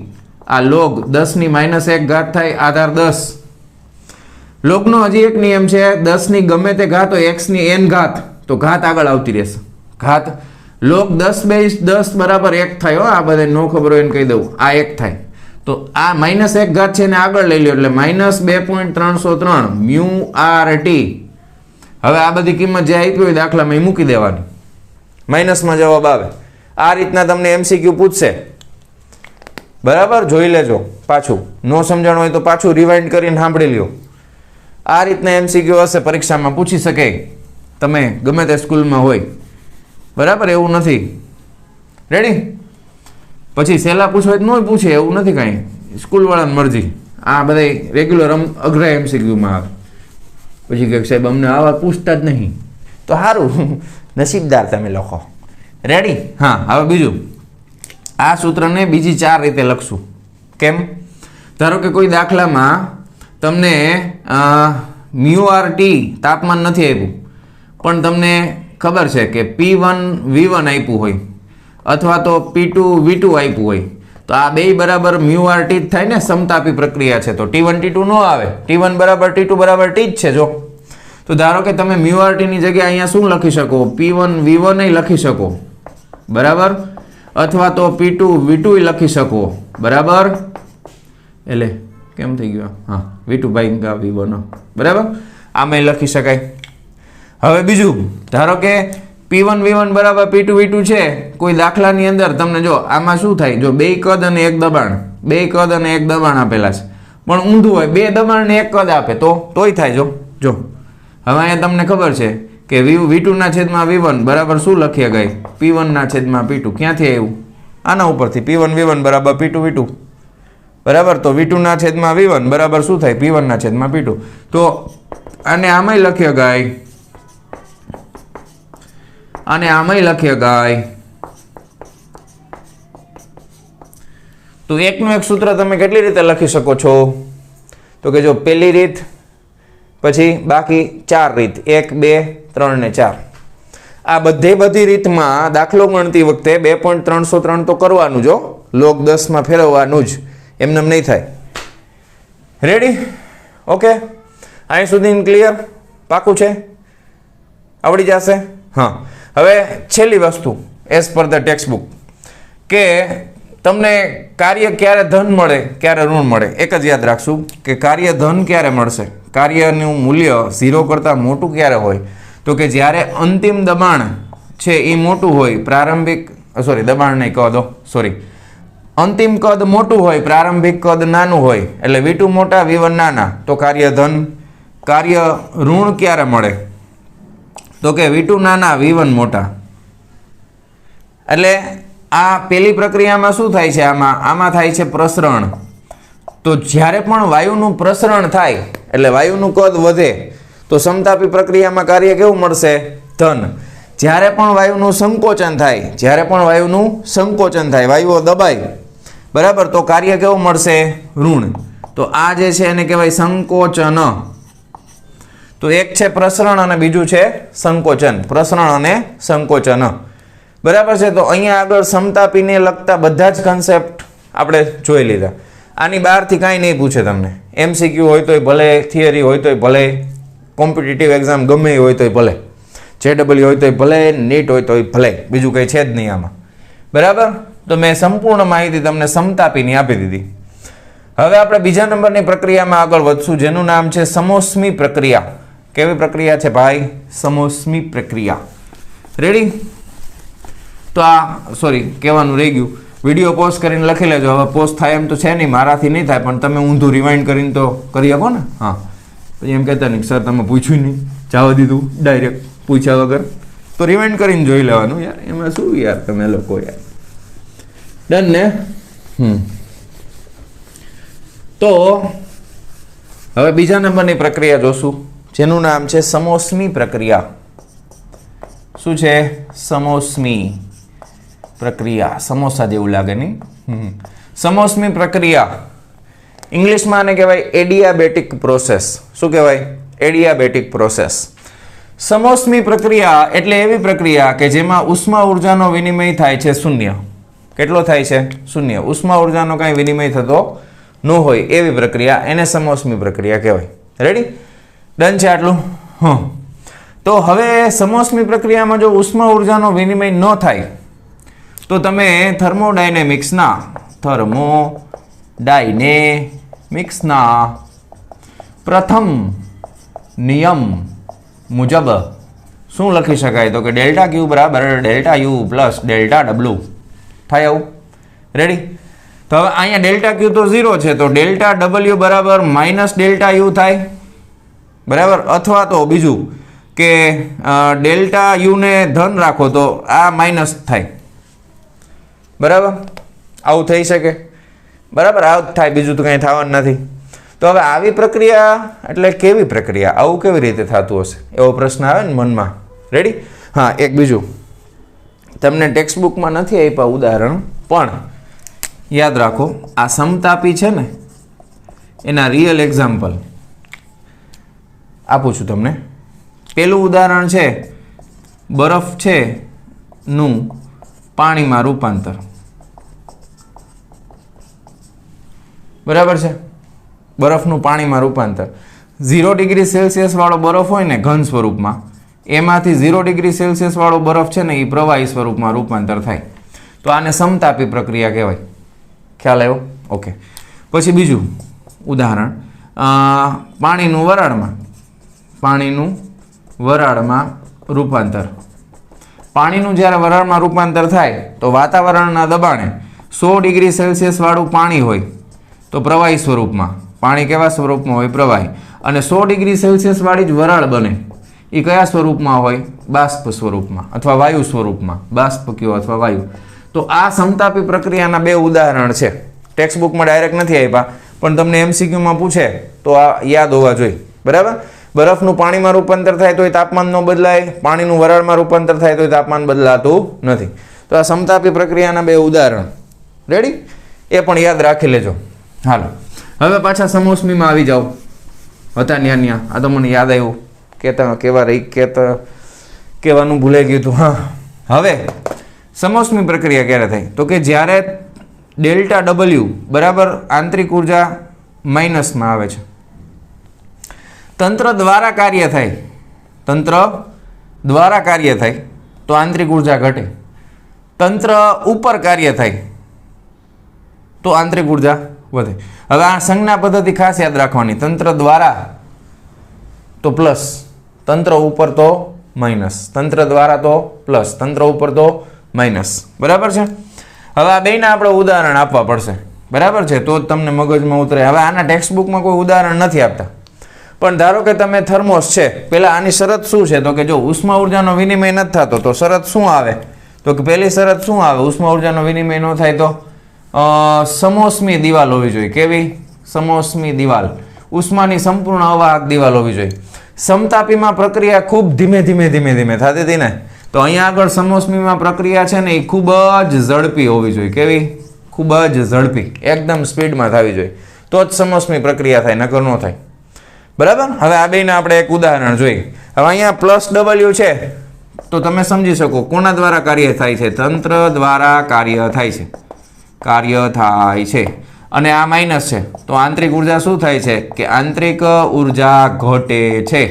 આ log 10 ની -1 ઘાત થાય, આધાર 10. લોગનો હજી એક નિયમ છે, 10 ની ગમે તે ઘાત હોય, x ની n ઘાત, તો ઘાત આગળ આવતી રહેશે, ઘાત. log 10 બેઝ 10 બરાબર 1 થાય. આ બધા નો ખબર હોય એને કહી દઉં, આ 1 થાય, તો આ -1 ઘાત છે એને આગળ લઈ લો, એટલે -2.303 મ્યુ આર ટી. હવે આ બધી કિંમત જે આપી હોય દાખલામાં એ મૂકી દેવાની, માઇનસમાં જવાબ આવે. આ રીતના તમને MCQ પૂછશે, બરાબર. જોઈ લેજો, પાછું નો સમજણ હોય તો પાછું રિવાઇન્ડ કરીને સાંભળી લ્યો. આ રીતના MCQ હશે, પરીક્ષામાં પૂછી શકે, તમે ગમે તે સ્કૂલમાં હોય, બરાબર, એવું નથી. રેડી? પછી સહેલા પૂછો તો ન પૂછે એવું નથી કાંઈ, સ્કૂલવાળાની મરજી. આ બધા રેગ્યુલર અઘરા MCQમાં આવે. પછી કે સાહેબ અમને આવા પૂછતા જ નહીં. તો સારું, નસીબદાર તમે લખો. રેડી? હા, હવે બીજું, આ સૂત્રને બીજી 4 રીતે લખશું. કેમ? ધારો કે કોઈ દાખલામાં તમને μRT તાપમાન નથી આપ્યું, પણ તમને ખબર છે કે P1 V1 આપ્યું હોય અથવા તો P2 V2 આપ્યું હોય, તો આ બે બરાબર μRT જ થાય ને, સમતાપી પ્રક્રિયા છે. તો T1 T2 ન આવે, T1 બરાબર T2 બરાબર T જ છે. જો તો ધારો કે તમે μRT ની જગ્યાએ અહીંયા શું લખી શકો? P1 V1 લખી શકો, બરાબર, અથવા તો P2 V2 લખી શકો, બરાબર. એટલે કેમ થઈ ગયું? હા, V2 ભાગ્યા V1, બરાબર, આમાં લખી શકાય. હવે બીજું, ધારો કે P1 V1 બરાબર P2 V2 છે કોઈ દાખલાની અંદર, તમને જો આમાં શું થાય, જો બે કદ અને એક દબાણ, બે કદ અને એક દબાણ આપેલા છે, પણ ઊંધું હોય, બે દબાણ ને એક કદ આપે તોય થાય. જો હવે અહીંયા તમને ખબર છે કે V2 ના છેદમાં V1 બરાબર શું લખીએ ગઈ? P1 ના છેદમાં P2. ક્યાંથી આવ્યું? આના ઉપરથી. P1 V1 બરાબર P2 V2, બરાબર. તો V2 ના છેદમાં V1 બરાબર શું થાય? P1 ના છેદમાં P2. તો આને આમાંય લખીએ ગાય, અને આમાંય લખીએ ગાય. તો એકનું એક સૂત્ર તમે કેટલી રીતે લખી શકો છો? તો કે જો પહેલી રીત, પછી બાકી 4 રીત, 1 2 3 ને 4. આ બધી રીતમાં દાખલો ગણતી વખતે 2.303 તો કરવાનું, જો log 10 માં ફેરવવાનું જ, એમને નહીં થાય. રેડી? ઓકે, અહીં સુધી ક્લિયર? પાકું છે? આવડી જશે? હા. હવે છેલ્લી વસ્તુ, as per the text book, કે તમને કાર્ય ક્યારે ધન મળે ક્યારે ઋણ મળે. એક જ યાદ રાખશું કે કાર્ય ધન ક્યારે મળશે, કાર્યનું મૂલ્ય 0 કરતાં મોટું ક્યારે હોય? તો કે જ્યારે અંતિમ દબાણ છે એ મોટું હોય, પ્રારંભિક દબાણ નહીં કદ, અંતિમ કદ મોટું હોય, પ્રારંભિક કદ નાનું હોય, એટલે V2 મોટા V1 નાના, તો કાર્ય ધન. કાર્ય ઋણ ક્યારે મળે? તો કે V2 નાના V1 મોટા. એટલે આ પેલી પ્રક્રિયામાં શું થાય છે? આમાં થાય છે પ્રસરણ. તો જ્યારે પણ વાયુનું પ્રસરણ થાય એટલે વાયુનું કદ વધે, તો સમતાપી પ્રક્રિયામાં કાર્ય કેવું મળશે? ધન. જ્યારે પણ વાયુનું સંકોચન થાય, વાયુઓ દબાય, બરાબર, તો કાર્ય કેવું મળશે? ઋણ. તો આ જે છે એને કહેવાય સંકોચન. તો એક છે પ્રસરણ અને બીજું છે સંકોચન. પ્રસરણ અને સંકોચન, બરાબર છે. તો અહીંયા આગળ સમતાપીને લગતા બધા જ કન્સેપ્ટ આપણે જોઈ લીધા. આની બહારથી કાંઈ નહીં પૂછે તમને. MCQ હોય તોય ભલે, થિયરી હોય તોય ભલે, કોમ્પિટિટિવ એક્ઝામ ગમે એ હોય તોય ભલે, JEE હોય તોય ભલે, NEET હોય તોય ભલે, બીજું કંઈ છે જ નહીં આમાં, બરાબર. તો મેં સંપૂર્ણ માહિતી તમને સમતાપીની આપી દીધી. હવે આપણે બીજા નંબરની પ્રક્રિયામાં આગળ વધશું, જેનું નામ છે સમોષ્મી પ્રક્રિયા. કેવી પ્રક્રિયા છે ભાઈ? સમોષ્મી પ્રક્રિયા. રેડી? તો આ કહેવાનું રહી ગયું, વિડીયો પોઝ કરીને લખી લેજો. હવે પોઝ થાય એમ તો છે નહીં, મારાથી નહીં થાય, પણ તમે ઊંધું રિવાઇન્ડ કરીને તો કરી શકો ને. હા, પછી એમ કહેતા નહીં સર તમે પૂછ્યું નહીં, જવા દીધું ડાયરેક્ટ પૂછ્યા વગર, તો રિવાઇન્ડ કરીને જોઈ લેવાનું યાર. એમાં શું યાર તમે લોકો યાર. ડન ને? તો હવે બીજા નંબરની પ્રક્રિયા જોશું, જેનું નામ છે સમોષ્મી પ્રક્રિયા. શું છે? સમોષ્મી પ્રક્રિયા. સમોસા જેવું લાગે નહીં? સમોષ્મી પ્રક્રિયા ઇંગ્લિશમાં આને કહેવાય એડિયાબેટિક પ્રોસેસ. શું કહેવાય? Adiabatic process. સમોષ્મી પ્રક્રિયા એટલે એવી પ્રક્રિયા કે જેમાં ઉષ્મા ઉર્જાનો વિનિમય થાય છે શૂન્ય. કેટલો થાય છે? શૂન્ય. ઉષ્મા ઉર્જાનો કાંઈ વિનિમય થતો ન હોય એવી પ્રક્રિયા, એને સમોષ્મી પ્રક્રિયા કહેવાય. રેડી? ડન છે આટલું? તો હવે સમોષ્મી પ્રક્રિયામાં જો ઉષ્મા ઉર્જાનો વિનિમય ન થાય તો તમે થર્મોડાયનેમિક્સના પ્રથમ નિયમ મુજબ શું લખી શકાય? તો કે ડેલ્ટા ક્યુ બરાબર delta U plus delta W થાય આવું. રેડી? તો હવે અહીંયા ડેલ્ટા ક્યુ તો 0 છે, તો ડેલ્ટા ડબલ્યુ બરાબર માઇનસ ડેલ્ટા યુ થાય, બરાબર. અથવા તો બીજું કે ડેલ્ટા યુ ને ધન રાખો તો આ માઇનસ થાય. બરાબર, આવું થઈ શકે. બરાબર, આવું જ થાય, બીજું તો કંઈ થવાનું નથી. તો હવે આવી પ્રક્રિયા એટલે કેવી પ્રક્રિયા, આવું કેવી રીતે થતું હશે એવો પ્રશ્ન આવે ને મનમાં. રેડી? હા, એક બીજું તમને ટેક્સ્ટ બુકમાં નથી આપ્યા ઉદાહરણ, પણ યાદ રાખો, આ સમતાપી છે ને એના રિયલ એક્ઝામ્પલ આપું છું તમને. પેલું ઉદાહરણ છે બરફ છે નું પાણીમાં રૂપાંતર. બરાબર છે, બરફનું પાણીમાં રૂપાંતર. 0 ડિગ્રી સેલ્સિયસ વાળો બરફ હોય ને ઘન સ્વરૂપમાં, એમાંથી 0 ડિગ્રી સેલ્સિયસ વાળો બરફ છે ને એ પ્રવાહી સ્વરૂપમાં રૂપાંતર થાય. તો આને સમતાપી પ્રક્રિયા કહેવાય. ખ્યાલ આવ્યો? ઓકે. પછી બીજું ઉદાહરણ, પાણીનું વરાળમાં રૂપાંતર. પાણીનું જ્યારે વરાળમાં રૂપાંતર થાય તો વાતાવરણના દબાણે 100 ડિગ્રી સેલ્સિયસ વાળું પાણી હોય તો પ્રવાહી સ્વરૂપમાં, પાણી કેવા સ્વરૂપમાં હોય? પ્રવાહી. અને 100 ડિગ્રી સેલ્સિયસ વાળી જ વરાળ બને, એ કયા સ્વરૂપમાં હોય? બાષ્પ સ્વરૂપમાં અથવા વાયુ સ્વરૂપમાં. બાષ્પ કયો અથવા વાયુ. તો આ સમતાપી પ્રક્રિયાના બે ઉદાહરણ છે. ટેક્સ્ટ બુકમાં ડાયરેક્ટ નથી આપ્યા, પણ તમને MCQમાં પૂછે તો આ યાદ હોવા જોઈએ. બરાબર, બરફનું પાણીમાં રૂપાંતર થાય તો એ તાપમાન ન બદલાય, પાણીનું વરાળમાં રૂપાંતર થાય તો એ તાપમાન બદલાતું નથી. તો આ સમતાપી પ્રક્રિયાના બે ઉદાહરણ. રેડી? એ પણ યાદ રાખી લેજો. હાલો, હવે પાછા સમોષ્મીમાં આવી જાઓ. હતા ન્યા આ તો મને યાદ આવ્યું, કહેવાનું ભૂલાઈ ગયું હતું. હા, હવે સમોષ્મી પ્રક્રિયા ક્યારે થાય? તો કે જ્યારે ડેલ્ટા W બરાબર આંતરિક ઉર્જા માઇનસમાં આવે છે. તંત્ર દ્વારા કાર્ય થાય, તંત્ર દ્વારા કાર્ય થાય તો આંતરિક ઉર્જા ઘટે. તંત્ર ઉપર કાર્ય થાય તો આંતરિક ઉર્જા વધે. હવે આ સંજ્ઞા પદ્ધતિ ખાસ યાદ રાખવાની. તંત્ર દ્વારા તો પ્લસ, તંત્ર ઉપર તો માઇનસ, તંત્ર દ્વારા તો પ્લસ, તંત્ર ઉપર તો માઇનસ. બરાબર છે? હવે આ બેના આપણે ઉદાહરણ આપવા પડશે. બરાબર છે? તો જ તમને મગજમાં ઉતરે. હવે આના ટેક્સ્ટ બુકમાં કોઈ ઉદાહરણ નથી આપતા, પણ ધારો કે તમે થર્મોસ છે, પેલા આની શરત શું છે? તો કે જો ઉષ્મા ઉર્જાનો વિનિમય નથી થતો તો શરત શું આવે? તો કે પહેલી શરત શું આવે? ઉષ્મા ઉર્જાનો વિનિમય ન થાય તો સમોષ્મી દિવાલ હોવી જોઈએ. કેવી? સમોષ્મી દિવાલ. ઉષ્માની સંપૂર્ણ અવાહક દિવાલ હોવી જોઈએ. સમતાપીમાં પ્રક્રિયા ખૂબ ધીમે ધીમે થતી હતી ને, તો અહીંયા આગળ સમોષ્મીમાં પ્રક્રિયા છે ને એ ખૂબ જ ઝડપી હોવી જોઈએ. કેવી? ખૂબ જ ઝડપી, એકદમ સ્પીડમાં થવી જોઈએ, તો જ સમોષ્મી પ્રક્રિયા થાય, નકર ન થાય. બરાબર? હવે આ બેને આપણે એક ઉદાહરણ જોઈએ. હવે અહીંયા +W છે તો તમે સમજી શકો કોના દ્વારા કાર્ય થાય છે? તંત્ર દ્વારા કાર્ય થાય છે. અને આ માઇનસ છે તો આંતરિક ઉર્જા શું થાય છે? કે આંતરિક ઉર્જા ઘટે છે.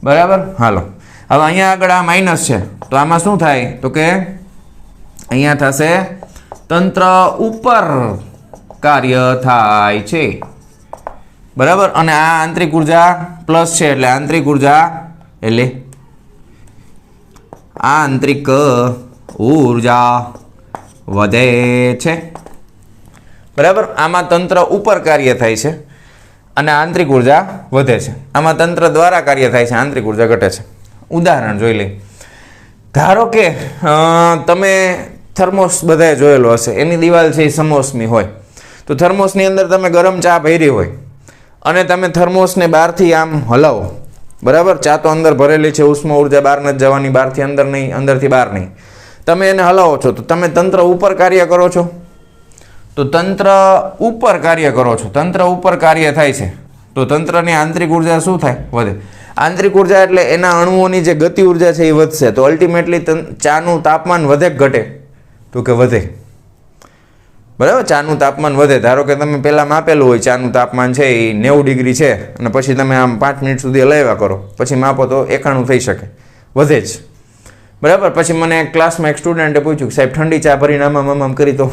બરાબર? હાલો, હવે અહીંયા આગળ આ માઇનસ છે તો આમાં શું થાય? તો કે અહીંયા થશે તંત્ર ઉપર કાર્ય થાય છે. બરાબર? અને આ આંતરિક ઉર્જા પ્લસ છે એટલે આંતરિક ઉર્જા વધે છે. બરાબર? આમાં તંત્ર ઉપર કાર્ય થાય છે અને આંતરિક ઉર્જા વધે છે. આમાં તંત્ર દ્વારા કાર્ય થાય છે, આંતરિક ઉર્જા ઘટે છે. ઉદાહરણ જોઈ લઈએ. ધારો કે તમે થર્મોસ બધાએ જોયેલો હશે, એની દિવાલ છે એ સમોષ્મી હોય. તો થર્મોસની અંદર તમે ગરમ ચા ભરી હોય અને તમે થર્મોસને બહારથી આમ હલાવો. બરાબર? ચા તો અંદર ભરેલી છે, ઉષ્મા ઉર્જા બહાર નથી જવાની, બહારથી અંદર નહીં, અંદરથી બહાર નહીં. તમે એને હલાવો છો તો તમે તંત્ર ઉપર કાર્ય કરો છો. તો તંત્ર ઉપર કાર્ય કરો છો, તંત્ર ઉપર કાર્ય થાય છે તો તંત્રની આંતરિક ઉર્જા શું થાય? વધે. આંતરિક ઉર્જા એટલે એના અણુઓની જે ગતિ ઉર્જા છે એ વધશે. તો અલ્ટિમેટલી ચાનું તાપમાન વધે કે ઘટે? તો કે વધે. બરાબર? ચાનું તાપમાન વધે. ધારો કે તમે પહેલાં માપેલું હોય ચાનું તાપમાન છે એ 90 ડિગ્રી છે અને પછી તમે આમ 5 મિનિટ સુધી હલાવ્યા કરો, પછી માપો તો 91 થઈ શકે, વધે જ. બરાબર? પછી મને ક્લાસમાં એક સ્ટુડન્ટે પૂછ્યું સાહેબ ઠંડી ચા ભરીને આમ કરી તો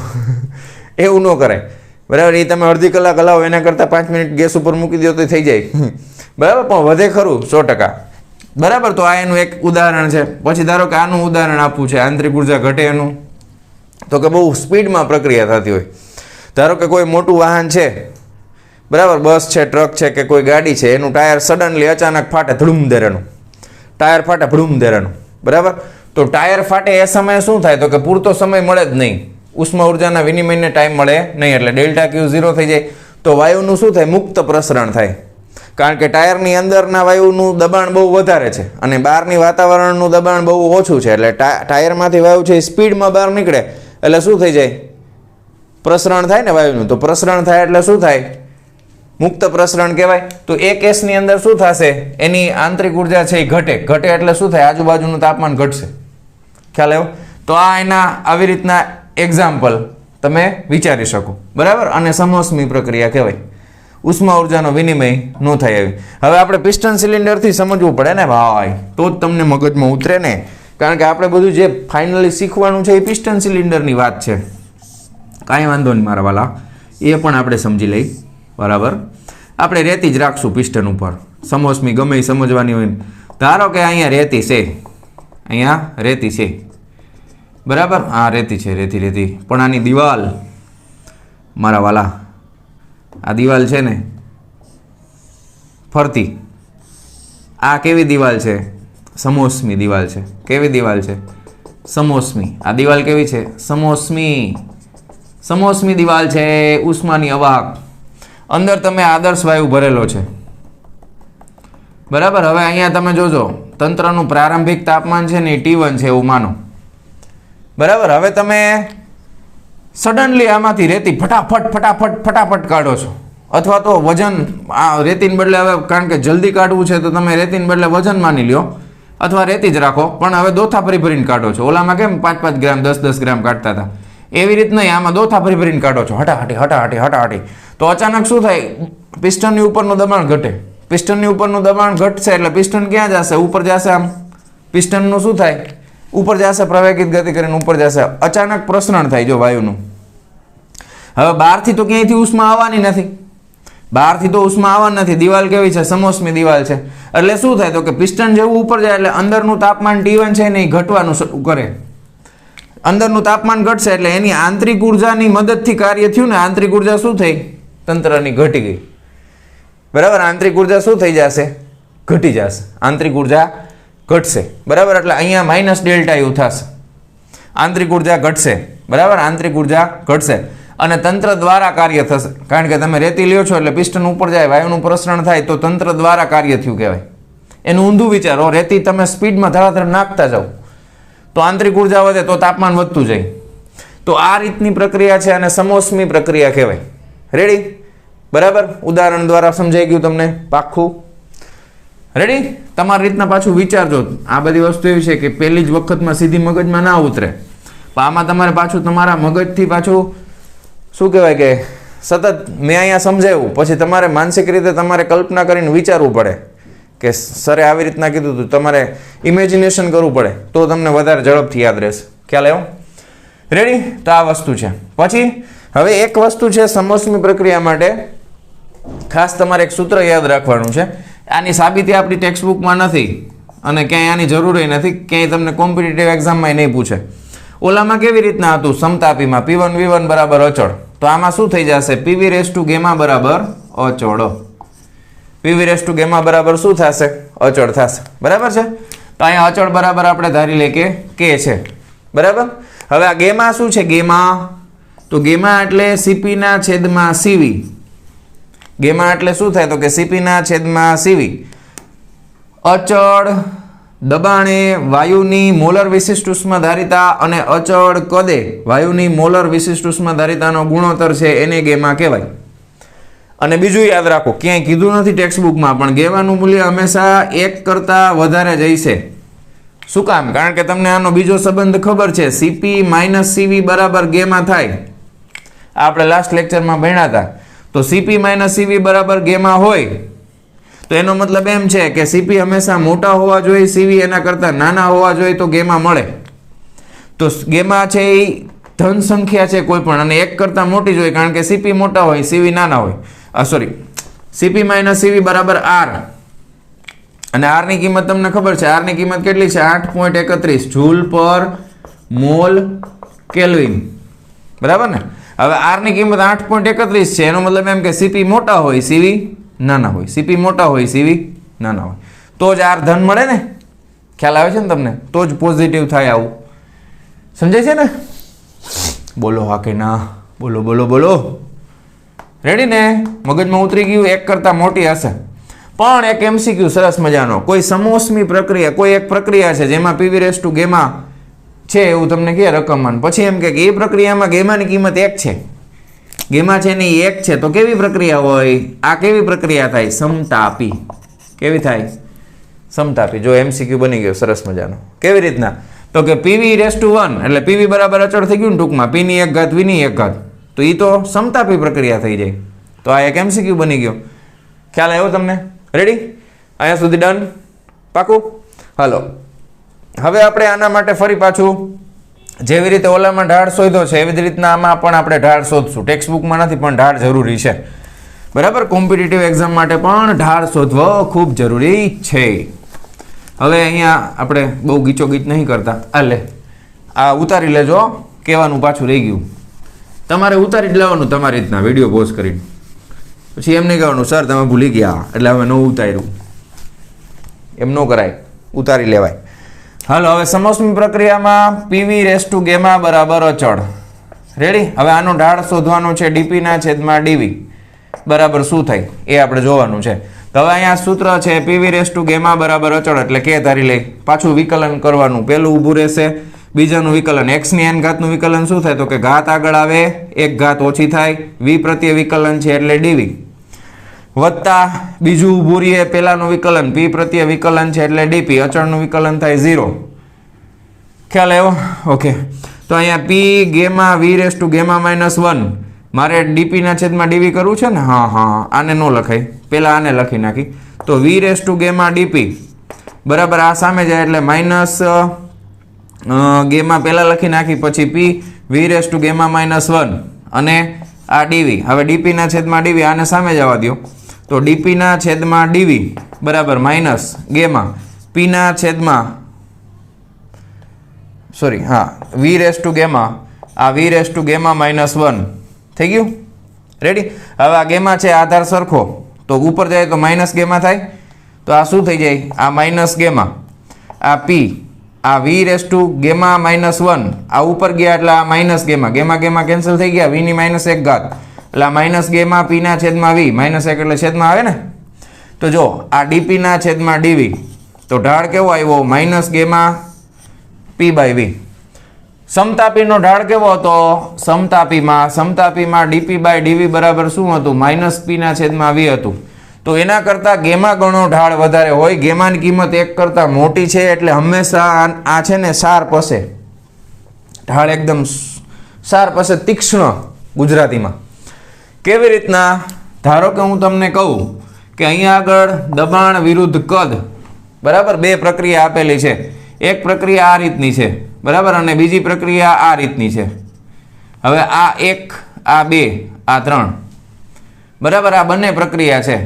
એવું ન કરાય. બરાબર? એ તમે અડધી કલાક હલાવો એના કરતાં 5 મિનિટ ગેસ ઉપર મૂકી દો તો થઈ જાય. બરાબર? પણ વધે ખરું 100%. બરાબર? તો આ એનું એક ઉદાહરણ છે. પછી ધારો કે આનું ઉદાહરણ આપવું છે આંતરિક ઉર્જા ઘટે એનું, તો કે બહુ સ્પીડમાં પ્રક્રિયા થતી હોય. ધારો કે કોઈ મોટું વાહન છે, બરાબર, બસ છે, ટ્રક છે કે કોઈ ગાડી છે, એનું ટાયર સડનલી અચાનક ફાટે, ધડુમ દેરાનું ટાયર ફાટે, ભડુમ દેરાનું. બરાબર? તો ટાયર ફાટે એ સમયે શું થાય? તો કે પૂરતો સમય મળે જ નહીં. ઉષ્મા ઉર્જાના વિનિમયને ટાઈમ મળે નહીં, એટલે ડેલ્ટા ક્યુ 0 થઈ જાય. તો વાયુનું શું થાય? મુક્ત પ્રસરણ થાય. કારણ કે ટાયરની અંદરના વાયુનું દબાણ બહુ વધારે છે અને બહારની વાતાવરણનું દબાણ બહુ ઓછું છે, એટલે ટાયરમાંથી વાયુ છે એ સ્પીડમાં બહાર નીકળે એટલે શું થઈ જાય? પ્રસરણ થાય ને વાયુનું. તો પ્રસરણ થાય એટલે શું થાય? મુક્ત પ્રસરણ કહેવાય. તો એ કેસની અંદર શું થશે? એની આંતરિક ઉર્જા છે એ ઘટે એટલે શું થાય? આજુબાજુનું તાપમાન ઘટશે. ખ્યાલ આવ્યો? તો આ એના આવી રીતના એક્ઝામ્પલ તમે વિચારી શકો, બરાબર. અને સમોષ્મી પ્રક્રિયા કહેવાય. ઉષ્મા ઉર્જાનો વિનિમય ન થાય એવી. હવે આપણે પિસ્ટન સિલિન્ડરથી સમજવું પડે ને ભાઈ, તો જ તમને મગજમાં ઉતરે ને. કારણ કે આપણે બધું જે ફાઇનલી શીખવાનું છે એ પિસ્ટન સિલિન્ડરની વાત છે. કાંઈ વાંધો નહીં મારા વાલા, એ પણ આપણે સમજી લઈ, બરાબર. આપણે રેતી જ રાખશું પિસ્ટન ઉપર. સમોષ્મી ગમે એ સમજવાની હોય. ધારો કે અહીંયા રેતી છે, અહીંયા રેતી છે, બરાબર. હા રેતી છે, રેતી. પણ આની દિવાલ મારા વાલા, આ દિવાલ છે ને ફરતી, આ કેવી દિવાલ છે? સમોષ્મી દિવાલ છે. કેવી દિવાલ છે? સમોષ્મી. આ દિવાલ કેવી છે? સમોષ્મી દિવાલ છે, ઉષ્માની અવાહક. અંદર તમે આદર્શ વાયુ ભરેલો છે, બરાબર. હવે અહીંયા તમે જોજો, તંત્રનું પ્રારંભિક તાપમાન છે ને T1 છે એવું માનો, બરાબર. હવે તમે સડનલી આમાંથી રેતી ફટાફટ કાઢો છો, અથવા તો વજન, આ રેતીને બદલે હવે કારણ કે જલ્દી કાઢવું છે તો તમે રેતીને બદલે વજન માની લ્યો, અથવા રેતી જ રાખો, પણ હવે દોથા ભરીને કાઢો છો. ઓલામાં કેમ 5-5 ગ્રામ 10-10 ગ્રામ કાઢતા હતા, એવી રીત નહીં, આમાં દોથા ભરીને કાઢો છો, હટાહટી. તો અચાનક શું થાય? પિસ્ટનની ઉપરનું દબાણ ઘટે. પિસ્ટનની ઉપરનું દબાણ ઘટશે એટલે પિસ્ટન ક્યાં જશે? ઉપર જશે. આમ પિસ્ટનનું શું થાય? ઉપર જશે, પ્રવેગિત ગતિ કરીને ઉપર જશે. અચાનક પ્રસરણ થાય જો વાયુનું. હવે બહારથી તો ક્યાંયથી ઉષ્મા આવવાની નથી. દિવાલ કેવી છે? સમોષ્મી દિવાલ છે. એટલે શું થાય? તો કે પિસ્ટન જેવું ઉપર જાય એટલે અંદરનું તાપમાન T1 છે ને એ ઘટવાનું શરૂ કરે. અંદરનું તાપમાન ઘટશે એટલે એની આંતરિક ઉર્જાની મદદથી કાર્ય થયું ને. આંતરિક ઉર્જા શું થઈ? તંત્રની ઘટી ગઈ, બરાબર. આંતરિક ઉર્જા શું થઈ જશે? ઘટી જશે. આંતરિક ઉર્જા ઘટશે, બરાબર. એટલે અહીંયા માઇનસ ડેલ્ટા યુ થશે. આંતરિક ઉર્જા ઘટશે, બરાબર. આંતરિક ઉર્જા ઘટશે અને તંત્ર દ્વારા કાર્ય થશે. કારણ કે તમે રેતી લ્યો છો એટલે પિસ્ટન ઉપર જાય, વાયુનું પ્રસરણ થાય તો તંત્ર દ્વારા કાર્ય થયું કહેવાય. એનું ઊંધું વિચારો. રેતી તમે સ્પીડમાં ધડાધડ નાખતા જાઓ તો આંતરિક ઉર્જા વધે તો તાપમાન વધતું જાય. તો આ રીતની પ્રક્રિયા છે અને સમોષ્મી પ્રક્રિયા કહેવાય. રેડી? બરાબર. ઉદાહરણ દ્વારા સમજાઈ ગયું તમને પાક્કું? રેડી? તમારી રીતના પાછું વિચારજો. આ બધી વસ્તુ એવી છે કે પહેલી જ વખતમાં સીધી મગજમાં ના ઉતરે, પણ આમાં તમારે પાછું તમારા મગજથી પાછું શું કહેવાય કે સતત મેં અહીંયા સમજાવ્યું પછી તમારે માનસિક રીતે તમારે કલ્પના કરીને વિચારવું પડે કે સરે આવી રીતના કીધું હતું. તમારે ઇમેજિનેશન કરવું પડે તો તમને વધારે ઝડપથી યાદ રહેશે. ખ્યાલ આવ્યો? રેડી? તો આ વસ્તુ છે. પછી હવે એક વસ્તુ છે સમોષ્મી પ્રક્રિયા માટે ખાસ તમારે એક સૂત્ર યાદ રાખવાનું છે. આની સાબિતી આપણી ટેક્સ્ટ બુકમાં નથી અને ક્યાંય આની જરૂર નથી. ક્યાંય તમને કોમ્પિટિટિવ એક્ઝામમાં નહીં પૂછે. ઓલામાં કેવી રીતના હતું? સમતાપીમાં P1 V1 બરાબર અચળ. તો આમાં શું થઈ જશે? PV⁴ બરાબર અચળ. PV⁴ બરાબર શું થશે? અચળ થશે, બરાબર છે. તો અહીંયા અચળ બરાબર આપણે ધારી લઈએ કે K છે, બરાબર. હવે આ ગેમા શું છે? તો ગેમા એટલે CP/CV. ગેમા એટલે શું થાય? તો કે CP/CV. અચળ દબાણે વાયુની મોલર વિશિષ્ટ ઉષ્માધારિતા અને અચળ કદે વાયુની મોલર વિશિષ્ટ ઉષ્માધારિતાનો ગુણોત્તર છે એને ગેમા કહેવાય. અને બીજું યાદ રાખો, ક્યાંય કીધું નથી ટેક્સ્ટ બુકમાં, પણ ગેમાનું મૂલ્ય હંમેશા 1 કરતાં વધારે જ હશે. શું કામ? કારણ કે તમને આનો બીજો સંબંધ ખબર છે. CP-CV બરાબર ગેમા થાય. આપણે લાસ્ટ લેક્ચરમાં ભણ્યા હતા. તો CP-CV બરાબર ગેમા હોય તો એનો મતલબ એમ છે કે CP હંમેશા મોટા હોવા જોઈએ, CV એના કરતાં નાના હોવા જોઈએ તો ગેમા મળે. તો ગેમા છે એ ધન સંખ્યા છે કોઈ પણ અને 1 કરતાં મોટી જોઈએ કારણ કે CP મોટા હોય, CV નાના હોય. CP-CV બરાબર R. અને R ની કિંમત તમને ખબર છે. R ની કિંમત કેટલી છે? 8.31 જૂલ પર મોલ કેલ્વિન, બરાબર ને. હવે R ની કિંમત 8.31 છે. એનો મતલબ એમ કે CP મોટા હોય, CV નાના હોય. CP મોટા હોય, CV નાના હોય. તો જ R ધન મળે ને. ખ્યાલ આવે છે ને તમને? તો જ પોઝિટિવ થાય. આવું સમજાય છે ને? બોલો હા કે ના? બોલો બોલો બોલો. રેડી ને? મગજમાં ઉતરી ગયું? એક કરતાં મોટી હશે. પણ એક MCQ સરસ મજાનો, કોઈ સમોસમી પ્રક્રિયા, કોઈ એક પ્રક્રિયા છે જેમાં PV રેસ ટુ ગેમા છે એવું તમને કહે રકમમાં, પછી એમ કે એ પ્રક્રિયામાં ગેમાની કિંમત 1 છે, ગેમા છે ને એ 1 છે, તો કેવી પ્રક્રિયા હોય? આ કેવી પ્રક્રિયા થાય? સમતાપી. કેવી થાય? સમતાપી. જો MCQ બની ગયો સરસ મજાનો. કેવી રીતના? તો કે PV રેસ ટુ 1 એટલે PV બરાબર અચળ થઈ ગયું ને ટૂંકમાં, P ની 1 ઘાત V ની 1 ઘાત, તો એ તો સમતાપી પ્રક્રિયા થઈ જાય. તો આ એક MCQ બની ગયો. ખ્યાલ આવ્યો તમને? રેડી? અહીંયા સુધી ડન? પાકું? હાલો, હવે આપણે આના માટે ફરી પાછું જેવી રીતે ઓલામાં ઢાળ શોધ્યો છે એવી જ રીતના આમાં પણ આપણે ઢાળ શોધશું. ટેક્સ્ટ બુકમાં નથી પણ ઢાળ જરૂરી છે, બરાબર? કોમ્પિટિટિવ એક્ઝામ માટે પણ ઢાળ શોધવો ખૂબ જરૂરી છે. હવે અહીંયા આપણે બહુ ગીચો ગીચ નહીં કરતા. આ ઉતારી લેજો, કહેવાનું પાછું રહી ગયું. તમારે ઉતારી જ લેવાનું તમારી રીતના વિડીયો પોઝ કરીને. પછી એમ નહીં કહેવાનું સર તમે ભૂલી ગયા એટલે હવે ન ઉતાર્યું, એમ ન કરાય, ઉતારી લેવાય. હાલો, હવે સમોસમી પ્રક્રિયામાં PV રેસ ટુ ગેમા બરાબર અચળ. રેડી? હવે આનો ઢાળ શોધવાનો છે DP ના છેદમાં DV બરાબર શું થાય એ આપણે જોવાનું છે. તો હવે અહીંયા સૂત્ર છે PV રેસ ટુ ગેમા બરાબર અચળ એટલે કે ધારી લઈ, પાછું વિકલન કરવાનું. પહેલું ઊભું રહેશે, બીજાનું વિકલન x ની n ઘાતનું વિકલન શું થાય? તો કે ઘાત આગળ આવે, 1 ઘાત ઓછી થાય, v પ્રત્યે વિકલન છે એટલે dv, વત્તા બીજું ઊભું રહીએ પહેલાનું વિકલન, p પ્રત્યે વિકલન છે એટલે dp, અચળનું વિકલન થાય 0. ખ્યાલ આવ્યો? ઓકે. તો અહીંયા p gamma v raise to gamma -1 મારે dp ના છેદમાં dv કરવું છે ને? હા, આને ન લખાય, પહેલા આને લખી નાખી. તો v raise to gamma dp બરાબર આ સામે જાય એટલે માઇનસ ગેમા પહેલા લખી નાખી, પછી p v raise to gamma -1 અને આ dv. હવે dp ના છેદમાં dv આને સામે જવા દો, તો dp ના છેદમાં dv બરાબર માઇનસ ગેમા p ના છેદમાં v રેસ ટુ ગેમા, આ v રેસ ટુ ગેમા -1 થઈ ગયું. રેડી? હવે આ ગેમા છે આધાર સરખો, તો ઉપર જાય તો માઇનસ ગેમા થાય, તો આ શું થઈ જાય? આ માઇનસ ગેમા, આ p, આ v રેસ ટુ ગેમા -1 આ ઉપર ગયા એટલે આ માઇનસ ગેમા, ગેમા કેન્સલ થઈ ગયા, v ની -1 ઘાત એટલે આ માઇનસ ગેમા p ના છેદમાં v, -1 એટલે છેદમાં આવે ને. તો જો આ dp ના છેદમાં dv, તો ઢાળ કેવો આવ્યો? Minus gamma p by v. સમતાપીનો ઢાળ કેવો હતો? સમતાપીમાં dp બાય dv બરાબર શું હતું? -p ના છેદમાં v હતું. તો એના કરતાં ગેમા ગણો ઢાળ વધારે હોય, ગેમાની કિંમત 1 કરતાં મોટી છે એટલે હંમેશા આ છે ને શાર્પ હશે, ઢાળ એકદમ શાર્પ હશે, તીક્ષ્ણ ગુજરાતીમાં. કેવી રીતના? ધારો કે હું તમને કહું કે અહીંયા આગળ દબાણ વિરુદ્ધ કદ બરાબર 2 પ્રક્રિયા આપેલી છે. એક પ્રક્રિયા આ રીતની છે બરાબર, અને બીજી પ્રક્રિયા આ રીતની છે. હવે આ 1, આ 2, આ 3 બરાબર, આ બંને પ્રક્રિયા છે.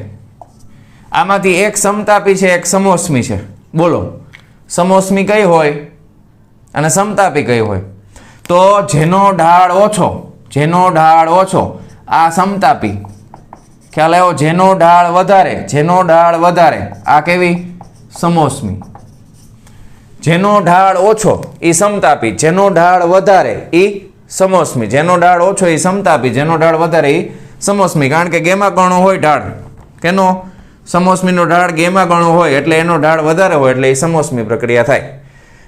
આમાંથી એક સમતાપી છે, એક સમોષ્મી છે. બોલો સમોષ્મી કઈ હોય અને સમતાપી કઈ હોય? તો જેનો ઢાળ ઓછો આ સમતાપી. ખ્યાલ આવ્યો? જેનો ઢાળ વધારે આ કેવી? સમોષ્મી. જેનો ઢાળ ઓછો એ સમતાપી, જેનો ઢાળ વધારે એ સમોષ્મી, જેનો ઢાળ ઓછો એ સમતાપી, જેનો ઢાળ વધારે એ સમોષ્મી. કારણ કે ગેમા ગણો હોય ઢાળ, કેનો? સમોષ્મીનો ઢાળ ગેમા ગણો હોય એટલે એનો ઢાળ વધારે હોય એટલે એ સમોષ્મી પ્રક્રિયા થાય.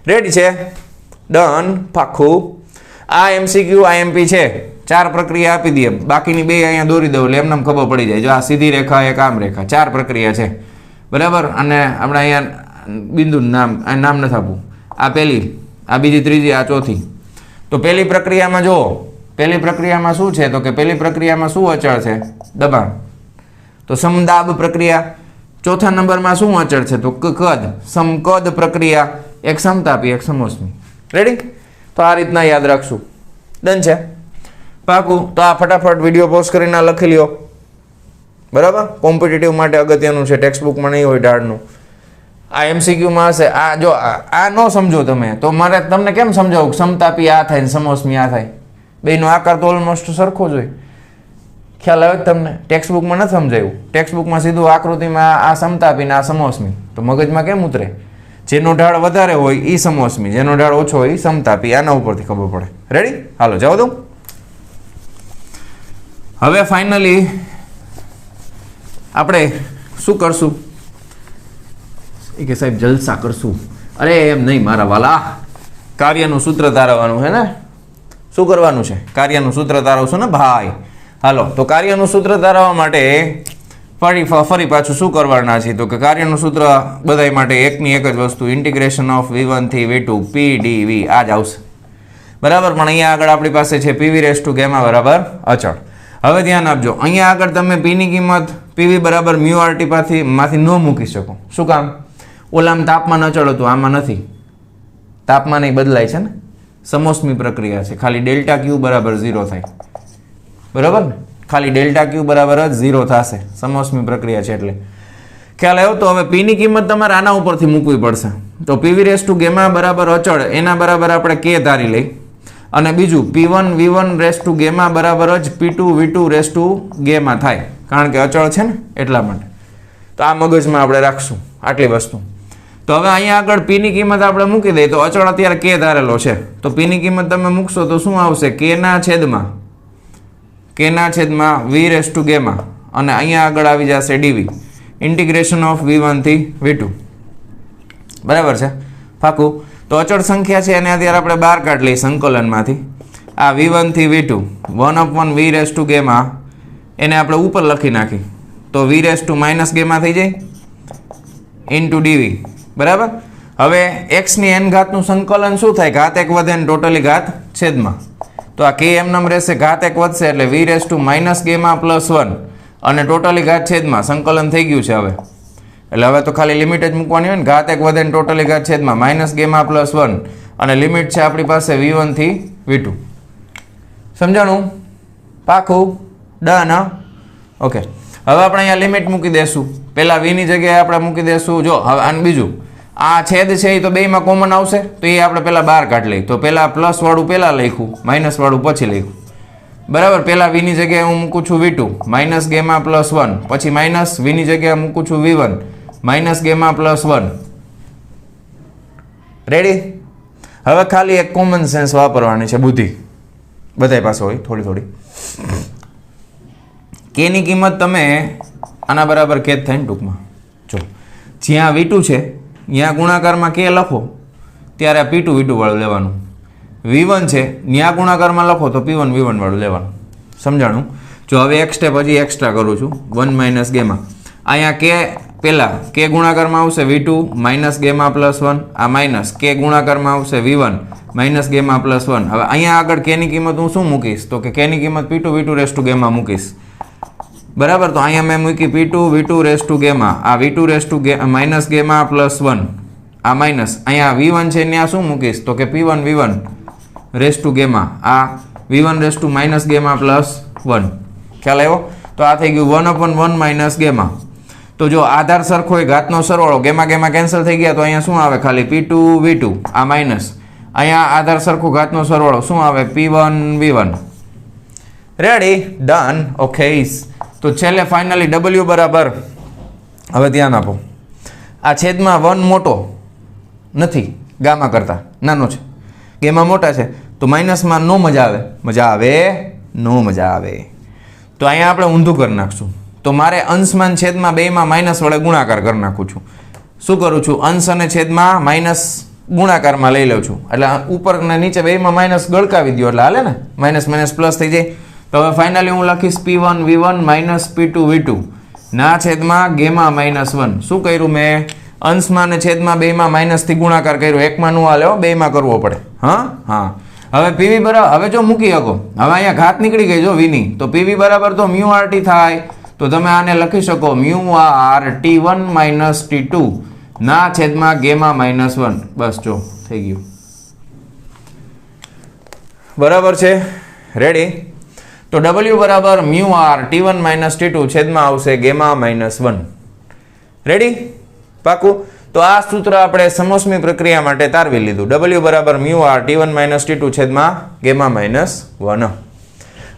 રેડી છે? ડન? પાક્કું? આ MCQ IMP છે, 4 પ્રક્રિયા આપી દઈએ, બાકીની 2 અહીંયા દોરી દઉં એટલે એમને ખબર પડી જાય. જો આ સીધી રેખા, એક આમ રેખા, 4 પ્રક્રિયા છે બરાબર. અને આપણે અહીંયા બિંદુનું નામ નથી આપવું. આ પહેલી, આ બીજી, ત્રીજી, આ ચોથી. તો પહેલી પ્રક્રિયામાં જો, પહેલી પ્રક્રિયામાં શું છે? તો કે પહેલી પ્રક્રિયામાં શું અચળ છે? દબાણ. તો સમદાબ પ્રક્રિયા. ચોથા નંબરમાં શું અચળ છે? તો કદ. સમકદ પ્રક્રિયા, એક સમતાપી, એક સમોષ્મી. રેડી? તો આ રીતના યાદ રાખશું. ડન છે? પાકું? તો આ ફટાફટ વિડીયો પોઝ કરીને લખી લ્યો બરાબર. કોમ્પિટિટિવ માટે અગત્યનું છે, ટેક્સ્ટ બુકમાં નહીં હોય ઢાળનું. આ MCQમાં હશે. આ જો આ ન સમજો તમે તો મારે તમને કેમ સમજાવું? સમતાપી આ થાય ને સમોષ્મી આ થાય, બેયનો આકાર તો ઓલમોસ્ટ સરખો જ હોય. ખ્યાલ આવે તમને? ટેક્સ્ટ બુકમાં નથી સમજાયું. ટેક્સ્ટ બુકમાં સીધું આકૃતિમાં આ સમતાપી ને આ સમોષ્મી, તો મગજમાં કેમ ઉતરે? જેનો ઢાળ વધારે હોય એ સમોષ્મી, જેનો ઢાળ ઓછો હોય એ સમતાપી. આના ઉપરથી ખબર પડે. રેડી? હાલો જાઓ દઉં. હવે ફાઇનલી આપણે શું કરશું કે સાહેબ જલસા કરશું. અરે એમ નહીં મારા વાલા, કાર્યનું સૂત્ર તારવવાનું છે ને. શું કરવાનું છે? કાર્યનું સૂત્ર તારવશું ને ભાઈ. હાલો, તો કાર્યનું સૂત્ર તારવવા માટે ફરી પાછું શું કરવાના છે? તો કે કાર્યનું સૂત્ર બધાય માટે એકની એક જ વસ્તુ, ઇન્ટિગ્રેશન ઓફ v1 થી v2 pdv આ જ આવશે. બરાબર. પણ અહીંયા આગળ આપણી પાસે છે pv રેઝ ટુ ગામા બરાબર અચળ. હવે ધ્યાન આપજો, અહીંયા આગળ તમે p ની કિંમત pv બરાબર મ્યુ rt માંથી ન મૂકી શકો. શું કામ? ઓલામાં તાપમાન અચળ હતું, આમાં નથી. તાપમાન એ બદલાય છે ને, સમોષ્મી પ્રક્રિયા છે. ખાલી ડેલ્ટા ક્યુ બરાબર 0 થાય. બરાબર ને? ખાલી ડેલ્ટા ક્યુ બરાબર જ 0 થશે, સમોષ્મી પ્રક્રિયા છે એટલે. ખ્યાલ આવ્યો? તો હવે p ની કિંમત તમારે આના ઉપરથી મૂકવી પડશે. તો pv રેઝ ટુ ગામા બરાબર અચળ, એના બરાબર આપણે k ધારી લઈ. અને બીજું p1 v1 raise two gamma બરાબર જ p2 v2 raise two gamma થાય, કારણ કે અચળ છે ને એટલા માટે. તો આ મગજમાં આપણે રાખશું આટલી વસ્તુ. તો હવે અહીંયા આગળ p ની કિંમત આપણે મૂકી દઈએ. તો અચળ અત્યારે k ધારેલો છે, તો p ની કિંમત તમે મૂકશો તો શું આવશે? k ના છેદમાં v રેઝ ટુ ગામા અને અહીંયા આગળ આવી જશે dv, ઇન્ટિગ્રેશન ઓફ v1 થી v2. બરાબર છે? પાકું. તો અચળ સંખ્યા છે એને અત્યારે આપણે બહાર કાઢી લઈએ સંકલનમાંથી. આ v1 થી v2 1/1 v raise two gamma એને આપણે ઉપર લખી નાખી, તો v raise to minus gamma થઈ જાય ઇન્ટુ dv. બરાબર. હવે x ની n ઘાતનું સંકલન શું થાય? ઘાત એક વધે ને ટોટલી ઘાત છેદમાં. તો આ k એમ નામ રહેશે, ઘાત એક વધશે એટલે v raise to minus gamma plus 1 અને ટોટલી ઘાત છેદમાં. સંકલન થઈ ગયું છે હવે. એટલે હવે તો ખાલી લિમિટ જ મૂકવાની હોય ને. ઘાત એક વધે ને ટોટલી ઘાત છેદમાં માઇનસ ગામા પ્લસ 1 અને લિમિટ છે આપણી પાસે v1 થી v2. સમજાણું? પાકું? ડન? ઓકે. હવે આપણે અહીંયા લિમિટ મૂકી દેશું. પહેલા v ની જગ્યાએ આપણે મૂકી દેશું. જો હવે અને બીજું આ છેદ છે એ તો બેયમાં કોમન આવશે, તો એ આપણે પહેલા બહાર કાઢી લઈએ. તો પહેલા પ્લસ વાળું પહેલા લખ્યું, માઇનસ વાળું પછી લખ્યું. બરાબર. પહેલા v ની જગ્યાએ હું મૂકું છું v2 માઇનસ ગામા પ્લસ 1, પછી માઇનસ v ની જગ્યાએ મૂકું છું v1 minus gamma plus 1. Ready? હવે ખાલી એક કોમન સેન્સ વાપરવાની છે, બુદ્ધિ બધાય પાસે હોય થોડી થોડી. k ની કિંમત તમે આના બરાબર k જ થાય ને ટૂંકમાં. જો જ્યાં v2 છે ત્યાં ગુણાકારમાં k લખો ત્યારે આ p2 v2 વાળું લેવાનું. v1 છે ત્યાં ગુણાકારમાં લખો તો p1 v1 વાળું લેવાનું. સમજાણું? જો હવે એક સ્ટેપ હજી એક્સ્ટ્રા કરું છું, 1 માઇનસ ગામા. અહીંયા k પહેલા k ગુણાકારમાં આવશે v2 માઇનસ ગામા પ્લસ 1, આ માઇનસ k ગુણાકારમાં આવશે v1 માઇનસ ગામા પ્લસ 1. હવે અહીંયા આગળ k ની કિંમત હું શું મૂકીશ? તો કે k ની કિંમત p2 v2 raise two gamma મૂકીશ. બરાબર. તો અહીંયા મેં મૂકી p2 v2 raise two gamma, આ v2 raise to minus gamma plus 1, આ માઇનસ અહીંયા v1 છે ત્યાં શું મૂકીશ? તો કે p1 v1 raise two gamma, આ v1 raise to minus gamma plus 1. ખ્યાલ આવ્યો? તો આ થઈ ગયું 1/1 માઇનસ ગામા. તો જો આધાર સરખો હોય, ઘાતનો સરવાળો, ગામા ગામા કેન્સલ થઈ ગયા, તો અહીંયા શું આવે? ખાલી p2 v2, આ માઇનસ. અહીંયા આધાર સરખો ઘાતનો સરવાળો શું આવે? p1 v1. Ready? Done? Okay. તો છેલ્લે ફાઇનલી w બરાબર, હવે ધ્યાન આપો, આ છેદમાં 1 મોટો નથી, ગામા કરતા નાનો છે, ગામા મોટા છે, તો માઇનસમાં નો મજા આવે. મજા આવે? નો મજા આવે. તો અહીંયા આપણે ઊંધું કરી નાખશું. તો મારે અંશમાં છેદમાં બેયમાં માઇનસ વડે ગુણાકાર કરી નાખું છું. શું કરું છું? અંશ અને છેદમાં માઇનસ ગુણાકારમાં લઈ લઉં છું, એટલે ઉપર અને નીચે બેયમાં માઇનસ ગળકાવી દો એટલે હાલે ને, માઇનસ માઇનસ પ્લસ થઈ જાય. તો હવે ફાઇનલી હું લખીશ p1 v1 minus p2 v2 ના છેદમાં ગામા માઇનસ 1. શું કર્યું મેં? અંશમાં અને છેદમાં બેયમાં માઇનસથી ગુણાકાર કર્યો. એકમાં નું હાલે, બેયમાં કરવો પડે. હા. હવે pv બરાબર, હવે જો મૂકી શકો, હવે અહીંયા ઘાત નીકળી ગઈ જો v ની, તો pv બરાબર તો મ્યુ rt થાય. તો તમે આને લખી શકો mu r t1 minus t2 ના છેદમાં ગામા માઇનસ 1. બસ જો થઈ ગયું. બરાબર છે? રેડી? તો w બરાબર mu r t1 minus t2 છેદમાં આવશે ગામા માઇનસ 1. રેડી? પાકું? તો આ સૂત્ર આપણે સમોષ્મી પ્રક્રિયા માટે તારવી લીધું. w બરાબર mu r t1 minus t2 છેદમાં ગામા માઇનસ 1.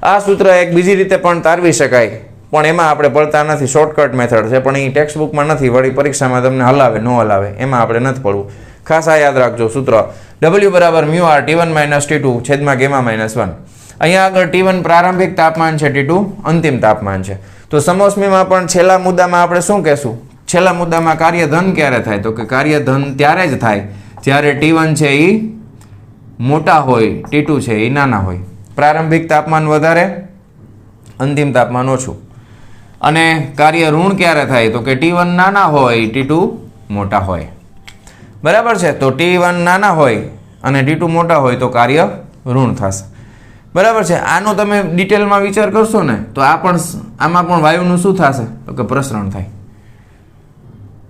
આ સૂત્ર એક બીજી રીતે પણ તારવી શકાય, પણ એમાં આપણે પડતા નથી, શોર્ટકટ મેથડ છે, પણ એ ટેક્સ્ટ બુકમાં નથી, વળી પરીક્ષામાં તમને હલાવે ન હલાવે, એમાં આપણે નથી પડવું. ખાસ આ યાદ રાખજો સૂત્ર, w બરાબર mu r t1 minus t2 છેદમાં ગામા માઇનસ 1. અહીંયા આગળ T1 પ્રારંભિક તાપમાન છે, T2 અંતિમ તાપમાન છે. તો સમોષ્મીમાં પણ છેલ્લા મુદ્દામાં આપણે શું કહેશું? છેલ્લા મુદ્દામાં કાર્યધન ક્યારે થાય? તો કે કાર્યધન ત્યારે જ થાય જ્યારે T1 છે એ મોટા હોય, T2 છે એ નાના હોય. પ્રારંભિક તાપમાન વધારે, અંતિમ તાપમાન ઓછું. અને કાર્ય ઋણ ક્યારે થાય? તો કે T1 નાના હોય, T2 મોટા હોય. બરાબર છે. તો T1 નાના હોય અને T2 મોટા હોય તો કાર્ય ઋણ થશે. બરાબર છે. આનો તમે ડિટેલમાં વિચાર કરશો ને તો આમાં પણ વાયુનું શું થશે? તો કે પ્રસરણ થાય.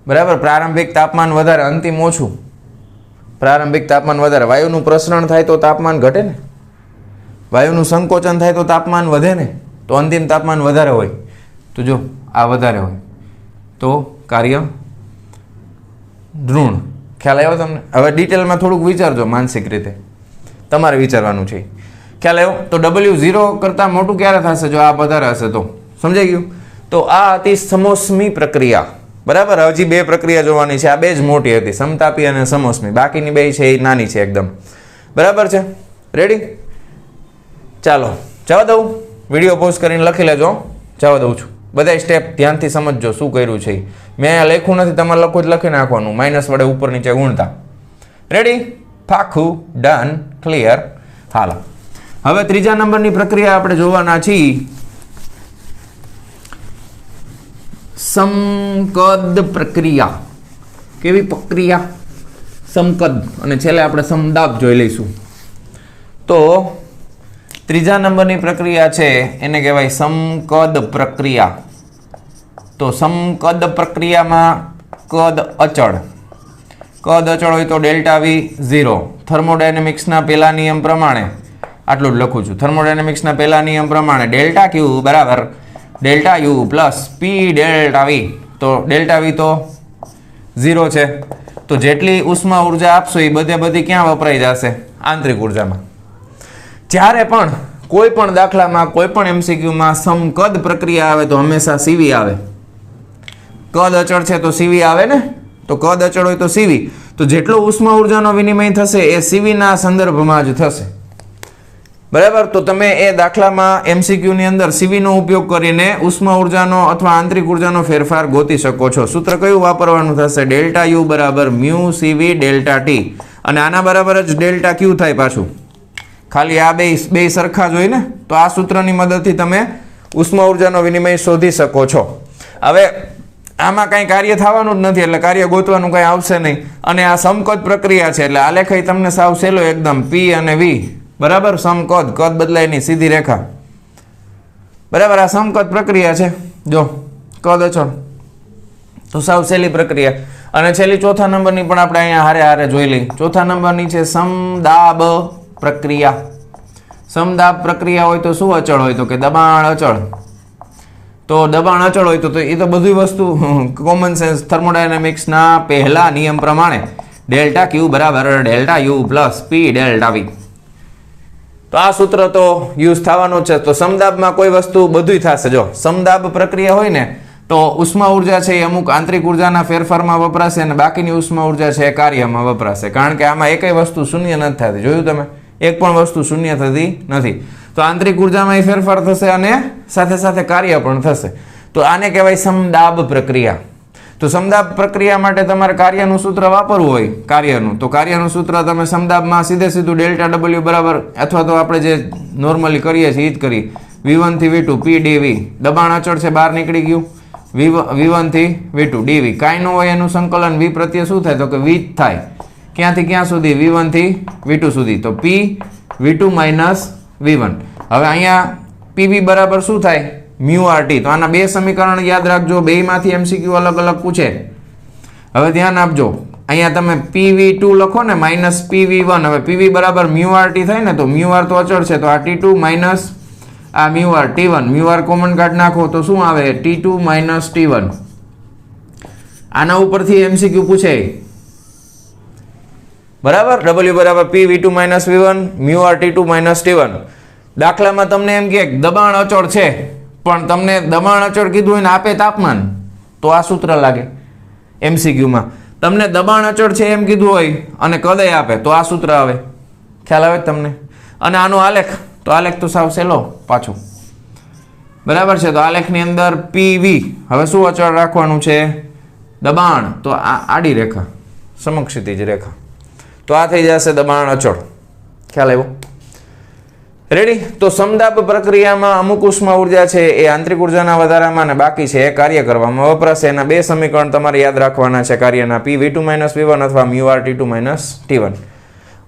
બરાબર. પ્રારંભિક તાપમાન વધારે, અંતિમ ઓછું. પ્રારંભિક તાપમાન વધારે, વાયુનું પ્રસરણ થાય તો તાપમાન ઘટે ને, વાયુનું સંકોચન થાય તો તાપમાન વધે ને. તો અંતિમ તાપમાન વધારે હોય તો જો આ વધારે હોય તો કાર્ય ઋણ. ખ્યાલ આવ્યો તમને? હવે ડિટેલમાં થોડુંક વિચારજો, માનસિક રીતે તમારે વિચારવાનું છે. ખ્યાલ આવ્યો? તો W0 કરતાં મોટું ક્યારે થશે? જો આ વધારે હશે તો. સમજાઈ ગયું? તો આ હતી સમોષ્મી પ્રક્રિયા. બરાબર. હજી બે પ્રક્રિયા જોવાની છે. આ બે જ મોટી હતી, સમતાપી અને સમોષ્મી. બાકીની બે છે એ નાની છે એકદમ. બરાબર છે. રેડી? ચાલો જવા દઉં. વિડીયો પોઝ કરીને લખી લેજો. જવા દઉં છું. બધા સ્ટેપ ધ્યાનથી સમજજો શું કર્યું છે. મેં અહીંયા લખ્યું નથી, તમારે લખવું જ લખી નાખવાનું, માઇનસ વડે ઉપર નીચે ગુણતા. રેડી? પાકું? ડન? ક્લિયર? હાલો. હવે ત્રીજા નંબરની પ્રક્રિયા આપણે જોવાના છીએ, સમકદ પ્રક્રિયા. કેવી પ્રક્રિયા? સમકદ. અને છેલ્લે આપણે સમદાબ જોઈ લઈશું. તો ત્રીજા નંબરની પ્રક્રિયા છે એને કહેવાય સમકદ પ્રક્રિયા. તો સમકદ પ્રક્રિયામાં કદ અચળ. કદ અચળ હોય તો ડેલ્ટા V 0. થર્મોડાયનેમિક્સના પહેલા નિયમ પ્રમાણે આટલું જ લખું છું. થર્મોડાયનેમિક્સના પહેલા નિયમ પ્રમાણે ડેલ્ટા Q બરાબર delta U plus P delta V. તો ડેલ્ટા V તો 0 છે. તો જેટલી ઉષ્મા ઉર્જા આપશો એ બધી ક્યાં વપરાઈ જશે? આંતરિક ઉર્જામાં. જ્યારે પણ કોઈ પણ દાખલામાં, કોઈ પણ MCQમાં સમકદ પ્રક્રિયા આવે તો હંમેશા CV આવે. કદ અચળ છે તો CV આવે ને. તો કદ અચળ હોય તો CV. તો જેટલો ઉષ્મા ઉર્જાનો વિનિમય થશે એ CV ના સંદર્ભમાં જ થશે. બરાબર. તો તમે એ દાખલામાં MCQ ની અંદર CV નો ઉપયોગ કરીને ઉષ્મા ઉર્જાનો અથવા આંતરિક ઉર્જાનો ફેરફાર ગોતી શકો છો. સૂત્ર કયું વાપરવાનું થશે? ડેલ્ટા U બરાબર મ્યુ CV ડેલ્ટા T. અને આના બરાબર જ ડેલ્ટા Q થાય પાછું. ખાલી આ બે સરખા જ હોય ને. તો આ સૂત્રની મદદથી તમે ઉષ્મા ઉર્જાનો વિનિમય શોધી શકો છો. હવે આમાં કાંઈ કાર્ય થવાનું જ નથી એટલે કાર્ય ગોતવાનું કાંઈ આવશે નહીં. અને આ સમકદ પ્રક્રિયા છે એટલે આલેખ તમને સાવ સહેલો એકદમ. P અને V બરાબર. સમકદ, કદ બદલાય નહીં, સીધી રેખા. બરાબર. આ સમકદ પ્રક્રિયા છે. જો કદ અચળ તો સાવ સહેલી પ્રક્રિયા. અને છેલ્લી ચોથા નંબરની પણ આપણે અહીંયા હારે જોઈ લઈ. ચોથા નંબરની છે સમદાબ પ્રક્રિયા. સમદાબ પ્રક્રિયા હોય તો શું અચળ હોય? તો કે દબાણ અચળ. તો દબાણ અચળ હોય તો એ તો બધી વસ્તુ કોમન સેન્સ. થર્મોડાયનેમિક્સના પહેલા નિયમ પ્રમાણે ડેલ્ટા Q બરાબર delta U plus P delta V. તો આ સૂત્ર તો યુઝ થવાનું છે. તો સમદાબમાં કોઈ વસ્તુ બધું થશે. જો સમદાબ પ્રક્રિયા હોય ને તો ઉષ્મા ઉર્જા છે એ અમુક આંતરિક ઉર્જાના ફેરફારમાં વપરાશે અને બાકીની ઉષ્મા ઉર્જા છે એ કાર્યમાં વપરાશે. કારણ કે આમાં એકય વસ્તુ શૂન્ય નથી થતી. જોયું તમે? એક પણ વસ્તુ શૂન્ય થતી નથી. તો આંતરિક ઉર્જામાં એ ફેરફાર થશે અને સાથે સાથે કાર્ય પણ થશે. તો આને કહેવાય સમદાબ પ્રક્રિયા. તો સમદાબ પ્રક્રિયા માટે તમારે કાર્યનું સૂત્ર વાપરવું હોય, કાર્યનું, તો કાર્યનું સૂત્ર તમે સમદાબમાં સીધું ડેલ્ટા W બરાબર, અથવા તો આપણે જે નોર્મલી કરીએ છીએ એ જ કરીએ. V1 થી V2 P dV. દબાણ અચળ છે, બહાર નીકળી ગયું. V1 થી V2 dV. કાંઈ ન હોય એનું સંકલન V પ્રત્યે શું થાય? તો કે V જ થાય. ક્યાંથી ક્યાં સુધી? V1 થી V2 સુધી. તો P V2 માઇનસ V1. હવે અહીંયા PV બરાબર શું થાય? Mu RT. તો આના બે સમીકરણ યાદ રાખજો. બેમાંથી MCQ અલગ અલગ પૂછે. હવે ધ્યાન આપજો. અહીંયા તમે PV2 લખો ને માઇનસ PV1. હવે PV બરાબર મ્યુ RT થાય ને, તો મ્યુ R તો અચળ છે, તો આ T2 માઇનસ આ mu R T1. Mu R common કાઢ નાખો તો શું આવે? T2 minus T1. આના ઉપરથી MCQ પૂછે. બરાબર. W બરાબર PV2 minus V1 mu R T2 minus T1. દાખલામાં તમને એમ કે દબાણ અચળ છે, પણ તમને દબાણ અચળ કીધું હોય ને આપે તાપમાન, તો આ સૂત્ર લાગે. MCQમાં તમને દબાણ અચળ છે એમ કીધું હોય અને કદય આપે તો આ સૂત્ર આવે. ખ્યાલ આવે તમને? અને આનો આલેખ તો આલેખ તો સાવ સહેલો પાછું, બરાબર છે. તો આલેખની અંદર પીવી, હવે શું અચળ રાખવાનું છે? દબાણ. તો આ આડી રેખા, સમક્ષિતિજ રેખા, તો આ થઈ જશે દબાણ અચળ. ખ્યાલ આવ્યો? રેડી? તો સમદાબ પ્રક્રિયામાં અમુક ઉષ્મા ઉર્જા છે એ આંતરિક ઉર્જાના વધારામાં અને બાકી છે એ કાર્ય કરવામાં વપરાશે. એના બે સમીકરણ તમારે યાદ રાખવાના છે કાર્યના, Pv2 - V1 અથવા μR T2 - T1.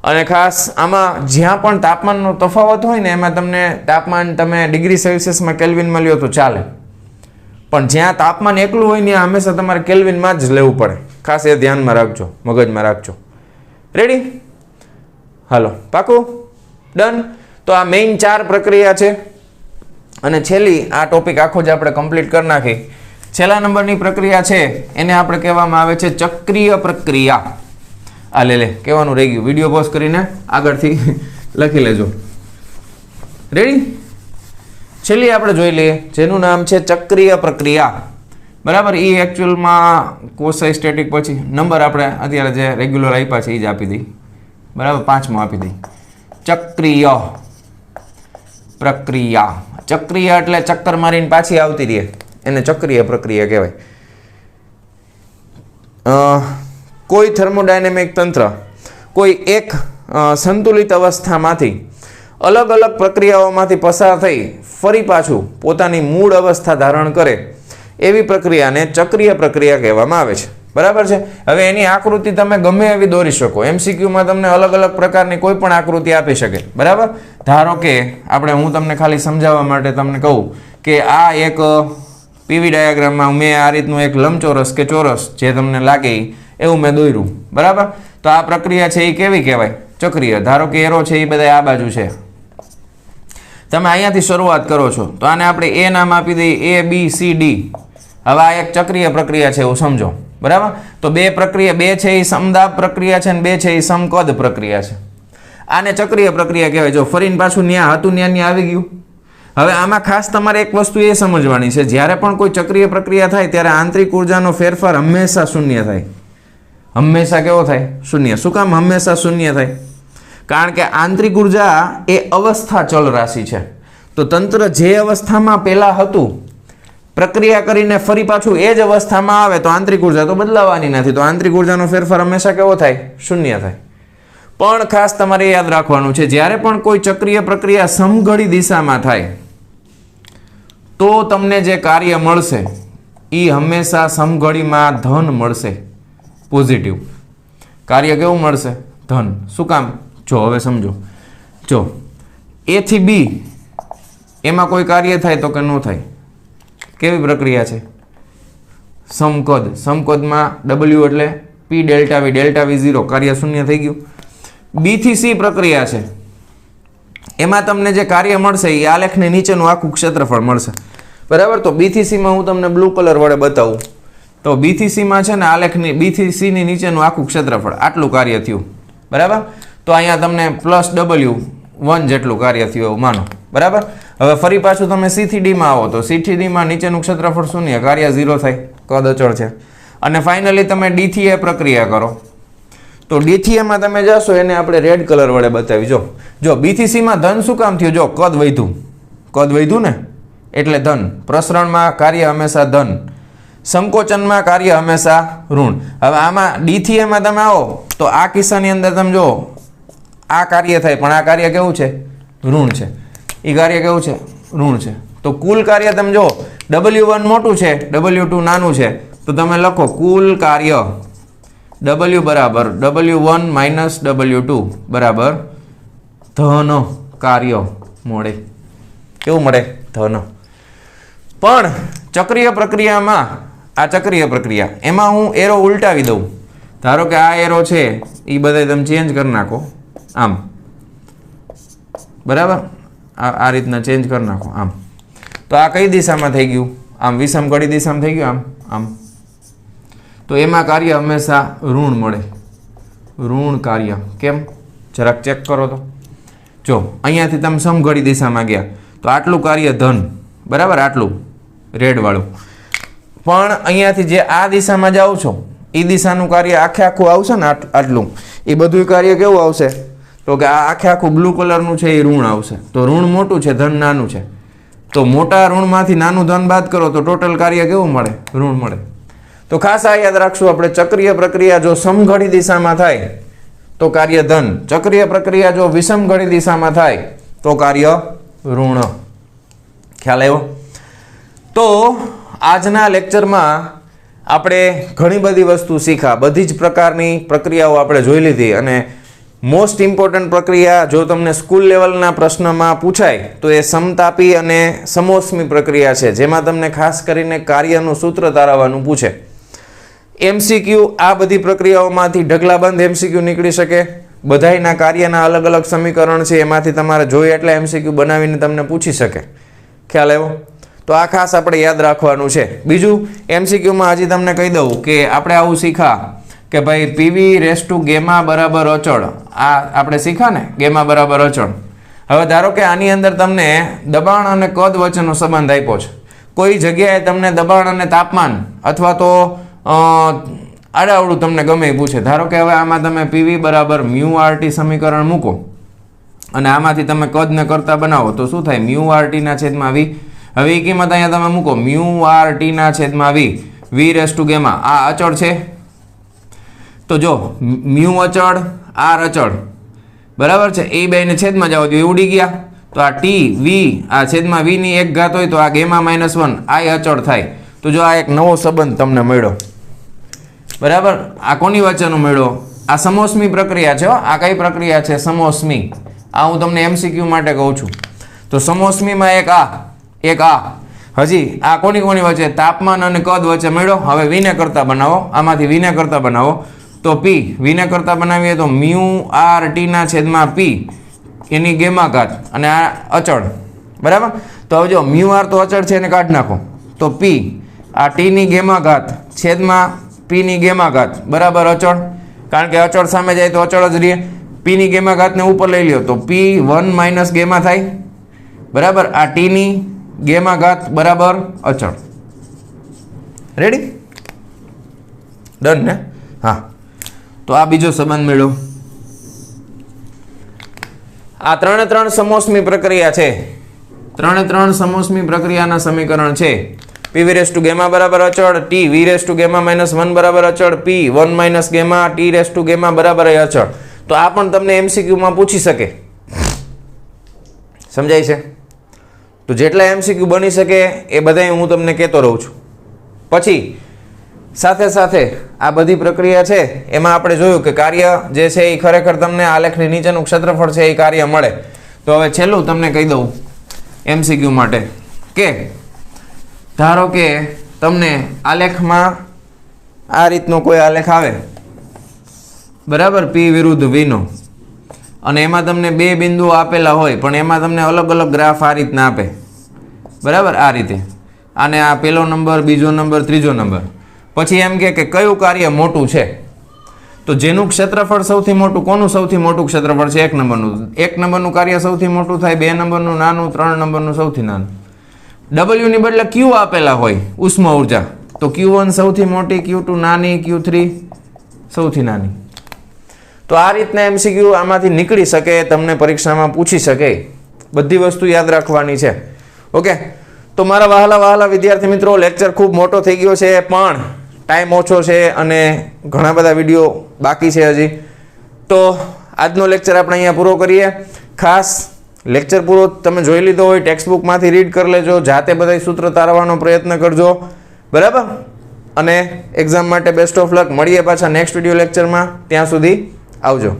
અને ખાસ આમાં જ્યાં પણ તાપમાનનો તફાવત હોય ને એમાં તમને તાપમાન તમે ડિગ્રી સેલ્સિયસમાં કેલ્વિનમાં લ્યો તો ચાલે, પણ જ્યાં તાપમાન એકલું હોય ત્યાં હંમેશા તમારે કેલ્વિનમાં જ લેવું પડે. ખાસ એ ધ્યાનમાં રાખજો, મગજમાં રાખજો. રેડી? હાલો, પાકું? ડન? તો આ મેઇન 4 પ્રક્રિયા છે અને છેલ્લી આ ટોપિક આખો જ આપણે કમ્પ્લીટ કરી નાખી. છેલ્લા નંબરની પ્રક્રિયા છે એને આપણે કહેવામાં આવે છે ચક્રીય પ્રક્રિયા. આ લે કહેવાનું રહી ગયું, વિડીયો પોઝ કરીને આગળથી લખી લેજો. રેડી? છેલ્લી આપણે જોઈ લઈએ જેનું નામ છે ચક્રીય પ્રક્રિયા. બરાબર? એ એકચ્યુઅલમાં કોસાઈ સ્ટેટિક પછી નંબર આપણે અત્યારે જે રેગ્યુલર આપ્યા છે એ જ આપી દઈ. બરાબર? 5મો આપી દઈ. ચક્રીય પ્રક્રિયા. ચક્રીય એટલે ચક્કર મારીને પાછી આવતી રહે, એને ચક્રીય પ્રક્રિયા કહેવાય. કોઈ થર્મોડાયનેમિક તંત્ર કોઈ એક સંતુલિત અવસ્થામાંથી અલગ અલગ પ્રક્રિયાઓમાંથી પસાર થઈ ફરી પાછું પોતાની મૂળ અવસ્થા ધારણ કરે એવી પ્રક્રિયાને ચક્રીય પ્રક્રિયા કહેવામાં આવે છે. બરાબર છે? હવે એની આકૃતિ તમે ગમે એવી દોરી શકો. MCQમાં તમને અલગ અલગ પ્રકારની કોઈ પણ આકૃતિ આપી શકે. બરાબર? ધારો કે હું તમને ખાલી સમજાવવા માટે તમને કહું કે આ એક PV ડાયાગ્રામમાં મેં આ રીતનું એક લંબચોરસ કે ચોરસ જે તમને લાગે એવું મેં દોર્યું. બરાબર? તો આ પ્રક્રિયા છે એ કેવી કહેવાય? ચક્રીય. ધારો કે એરો છે એ બધા આ બાજુ છે, તમે અહીંયાથી શરૂઆત કરો છો તો આને આપણે A નામ આપી દઈએ, A B C D. હવે આ એક ચક્રીય પ્રક્રિયા છે એવું સમજો. બરાબર? તો બે છે એ સમદાબ પ્રક્રિયા છે અને બે છે એ સમકદ પ્રક્રિયા છે. આને ચક્રીય પ્રક્રિયા કહેવાય. જો ફરીને પાછું ન્યા હતું ન્યા આવી ગયું. હવે આમાં ખાસ તમારે એક વસ્તુ એ સમજવાની છે, જ્યારે પણ કોઈ ચક્રીય પ્રક્રિયા થાય ત્યારે આંતરિક ઉર્જાનો ફેરફાર હંમેશા શૂન્ય થાય. હંમેશા કેવો થાય? શૂન્ય. શું કામ હંમેશા શૂન્ય થાય? કારણ કે આંતરિક ઉર્જા એ અવસ્થા ચલ રાશિ છે. તો તંત્ર જે અવસ્થામાં પહેલા હતું પ્રક્રિયા કરીને ફરી પાછું એ જ અવસ્થામાં આવે તો આંતરિક ઉર્જા તો બદલાવાની નથી. તો આંતરિક ઉર્જાનો ફેરફાર હંમેશા કેવો થાય? શૂન્ય થાય. પણ ખાસ તમારે યાદ રાખવાનું છે, જ્યારે પણ કોઈ ચક્રીય પ્રક્રિયા સમઘડી દિશામાં થાય તો તમને જે કાર્ય મળશે એ હંમેશા સમઘડીમાં ધન મળશે, પોઝિટિવ કાર્ય. કેવું મળશે? ધન. શું કામ? જો હવે સમજો. જો A થી B એમાં કોઈ કાર્ય થાય તો કે ન થાય. કેવી પ્રક્રિયા છે? સમકદ. સમકદમાં W એટલે P ડેલ્ટા V 0, કાર્ય શૂન્ય થઈ ગયું. B થી C પ્રક્રિયા છે, એમાં તમને જે કાર્ય મળશે એ આલેખની નીચેનું આખું ક્ષેત્રફળ મળશે. બરાબર? તો B થી C માં હું તમને બ્લુ કલર વડે બતાવું તો B થી C માં છે ને આલેખની B થી C ની નીચેનું આખું ક્ષેત્રફળ આટલું કાર્ય થયું. બરાબર? તો અહીંયા તમને +W1 જેટલું કાર્ય થયું એવું માનો. બરાબર? હવે ફરી પાછું તમે C થી D માં આવો તો C થી D માં નીચેનું ક્ષેત્રફળ શૂન્ય, કાર્ય 0 થાય, કદ અચળ છે. અને ફાઇનલી તમે D થી A પ્રક્રિયા કરો તો D થી A માં તમે જશો, એને આપણે રેડ કલર વડે બતાવી. જો B થી C માં ધન શું કામ થયું? જો કદ વધ્યું ને એટલે ધન. પ્રસરણમાં કાર્ય હંમેશા ધન, સંકોચનમાં કાર્ય હંમેશા ઋણ. હવે આમાં D થી A માં તમે આવો તો આ કિસ્સાની અંદર તમે જો આ કાર્ય થાય પણ આ કાર્ય કેવું છે? ઋણ છે. એ કાર્ય કેવું છે? ઋણ છે. તો કુલ કાર્ય તમે જો W1 મોટું છે, W2 નાનું છે, તો તમે લખો કુલ કાર્ય W બરાબર W1 - W2 બરાબર ધન કાર્ય મળે. કેવું મળે? ધન. પણ ચક્રીય પ્રક્રિયામાં આ ચક્રીય પ્રક્રિયા એમાં હું એરો ઉલટાવી દઉં. ધારો કે આ એરો છે એ બધા તમે ચેન્જ કરી નાખો આમ. બરાબર? આ રીતના ચેન્જ કરી નાખો આમ. તો આ કઈ દિશામાં થઈ ગયું? આમ વિષમઘડી દિશામાં થઈ ગયું. આમ તો એમાં કાર્ય હંમેશા ઋણ મળે. ઋણ કાર્ય. કેમ? જરાક ચેક કરો તો. જો અહીંયાથી તમે સમઘડી દિશામાં ગયા તો આટલું કાર્ય ધન. બરાબર? આટલું રેડ વાળું. પણ અહીંયાથી જે આ દિશામાં જાઓ છો એ દિશાનું કાર્ય આખું આવશે ને આટલું, એ બધું કાર્ય કેવું આવશે? તો કે આ આખે આખું બ્લુ કલરનું છે એ ઋણ આવશે. તો ઋણ મોટું છે, ધન નાનું છે. તો મોટા ઋણમાંથી નાનું ધન બાદ કરો તો ટોટલ કાર્ય કેવું મળે? ઋણ મળે. તો ખાસ આ યાદ રાખશું આપણે, ચક્રીય પ્રક્રિયા જો સમઘડી દિશામાં થાય તો કાર્ય ધન, ચક્રીય પ્રક્રિયા જો વિષમઘડી દિશામાં થાય તો કાર્ય ઋણ. ખ્યાલ આવ્યો? તો આજના લેક્ચરમાં આપણે ઘણી બધી વસ્તુ શીખ્યા, બધી જ પ્રકારની પ્રક્રિયાઓ આપણે જોઈ લીધી. અને મોસ્ટ ઇમ્પોર્ટન્ટ પ્રક્રિયા જો તમને સ્કૂલ લેવલના પ્રશ્નમાં પૂછાય તો એ સમતાપી અને સમોષ્મી પ્રક્રિયા છે, જેમાં તમને ખાસ કરીને કાર્યનું સૂત્ર તારવવાનું પૂછે. MCQ આ બધી પ્રક્રિયાઓમાંથી ઢગલાબંધ MCQ નીકળી શકે. બધાયના કાર્યના અલગ અલગ સમીકરણ છે, એમાંથી તમારે જોઈએ એટલે MCQ બનાવીને તમને પૂછી શકે. ખ્યાલ આવ્યો? તો આ ખાસ આપણે યાદ રાખવાનું છે. બીજું MCQમાં હજી તમને કહી દઉં કે આપણે આવું શીખા કે ભાઈ PV રેસ ટુ ગેમા બરાબર અચળ. આ આપણે શીખા ને, ગેમા બરાબર અચળ. હવે ધારો કે આની અંદર તમને દબાણ અને કદ વચ્ચેનો સંબંધ આપ્યો છે. કોઈ જગ્યાએ તમને દબાણ અને તાપમાન અથવા તો આડાવડું તમને ગમે એ પૂછે. ધારો કે હવે આમાં તમે PV બરાબર μRT સમીકરણ મૂકો અને આમાંથી તમે કદને કરતા બનાવો તો શું થાય? μRT ના છેદમાં V. હવે એ કિંમત અહીંયા તમે મૂકો, μRT ના છેદમાં V રેસ ટુ ગેમા. આ અચળ છે. તો જો મ્યુ અચળ, આર અચળ, બરાબર છે. એ બેને છેદમાં જાવ તો એ ઉડી ગયા. તો આ ટી વી, આ છેદમાં વી ની એક ઘાત હોય તો આ ગેમા -1 આ અચળ થાય. તો જો આ એક નવો સંબંધ તમને મળ્યો, બરાબર. આ કોની વચ્ચેનો મળ્યો? આ સમોષ્મી પ્રક્રિયા છે. આ કઈ પ્રક્રિયા છે? સમોષ્મી. આ હું તમને MCQ માટે કહું છું. તો સમોષ્મીમાં એક આ હજી આ કોની વચ્ચે? તાપમાન અને કદ વચ્ચે મળ્યો. હવે વિને કરતા બનાવો, આમાંથી વિને કરતા બનાવો તો P વિને કરતા બનાવીએ તો μRT ના છેદમાં P એની ગેમા ઘાત અને આ અચળ, બરાબર. તો હવે જો μR તો અચળ છે એને કાઢી નાખો તો P આ T ની ગેમા ઘાત છેદમાં P ની ગેમા ઘાત બરાબર અચળ. કારણ કે અચળ સામે જાય તો અચળ જ રહે. P ની ગેમા ઘાતને ઉપર લઈ લ્યો તો P1 માઇનસ ગેમા થાય, બરાબર. આ T ની ગેમા ઘાત બરાબર અચળ. રેડી? ડન ને? હા. તો આ બીજો સંબંધ મેળવો. આ ત્રણે સમોષ્મી પ્રક્રિયા છે. ત્રણે સમોષ્મી પ્રક્રિયાના સમીકરણ છે. PV રેસ ટુ ગેમા બરાબર અચળ, T V raise to gamma -1 બરાબર અચળ, P1 minus gamma T raise to gamma બરાબર અચળ. તો આ પણ તમને MCQ માં પૂછી શકે. સમજાય છે? તો જેટલા MCQ બની શકે એ બધા હું તમને કહેતો રહું છું. પછી સાથે સાથે આ બધી પ્રક્રિયા છે એમાં આપણે જોયું કે કાર્ય જે છે એ ખરેખર તમને આલેખની નીચેનું ક્ષેત્રફળ છે એ કાર્ય મળે. તો હવે છેલ્લું તમને કહી દઉં MCQ માટે કે ધારો કે તમને આલેખમાં આ રીતનો કોઈ આલેખ આવે, બરાબર, P વિરુદ્ધ V નો, અને એમાં તમને બે બિંદુઓ આપેલા હોય પણ એમાં તમને અલગ અલગ ગ્રાફ આ રીતના આપે, બરાબર, આ રીતે. અને આ પહેલો નંબર, બીજો નંબર, ત્રીજો નંબર. પછી એમ કે કયું કાર્ય મોટું છે? તો જેનું ક્ષેત્રફળ સૌથી મોટું, કોનું સૌથી મોટું ક્ષેત્રફળ છે? 1 નંબરનું. 1 નંબરનું કાર્ય સૌથી મોટું થાય, 2 નંબરનું નાનું, 3 નંબરનું સૌથી નાનું. W ની બદલે Q આપેલા હોય ઉષ્મા ઉર્જા, તો Q1 સૌથી મોટી, Q2 નાની, Q3 સૌથી નાની. તો આ રીતના MCQ આમાંથી નીકળી શકે, તમને પરીક્ષામાં પૂછી શકે. બધી વસ્તુ યાદ રાખવાની છે. ઓકે? તો મારા વહાલા વિદ્યાર્થી મિત્રો, લેક્ચર ખૂબ મોટો થઈ ગયો છે પણ ટાઈમ ઓછો છે અને ઘણા બધા વિડીયો બાકી છે હજી. તો આજનો લેક્ચર આપણે અહીંયા પૂરો કરીએ. ખાસ લેક્ચર પૂરો તમે જોઈ લીધો હોય, ટેક્સ્ટબુકમાંથી રીડ કરી લેજો, જાતે બધા સૂત્ર તારવવાનો પ્રયત્ન કરજો, બરાબર. અને એક્ઝામ માટે બેસ્ટ ઓફ લક. મળીએ પાછા નેક્સ્ટ વિડીયો લેક્ચરમાં. ત્યાં સુધી આવજો.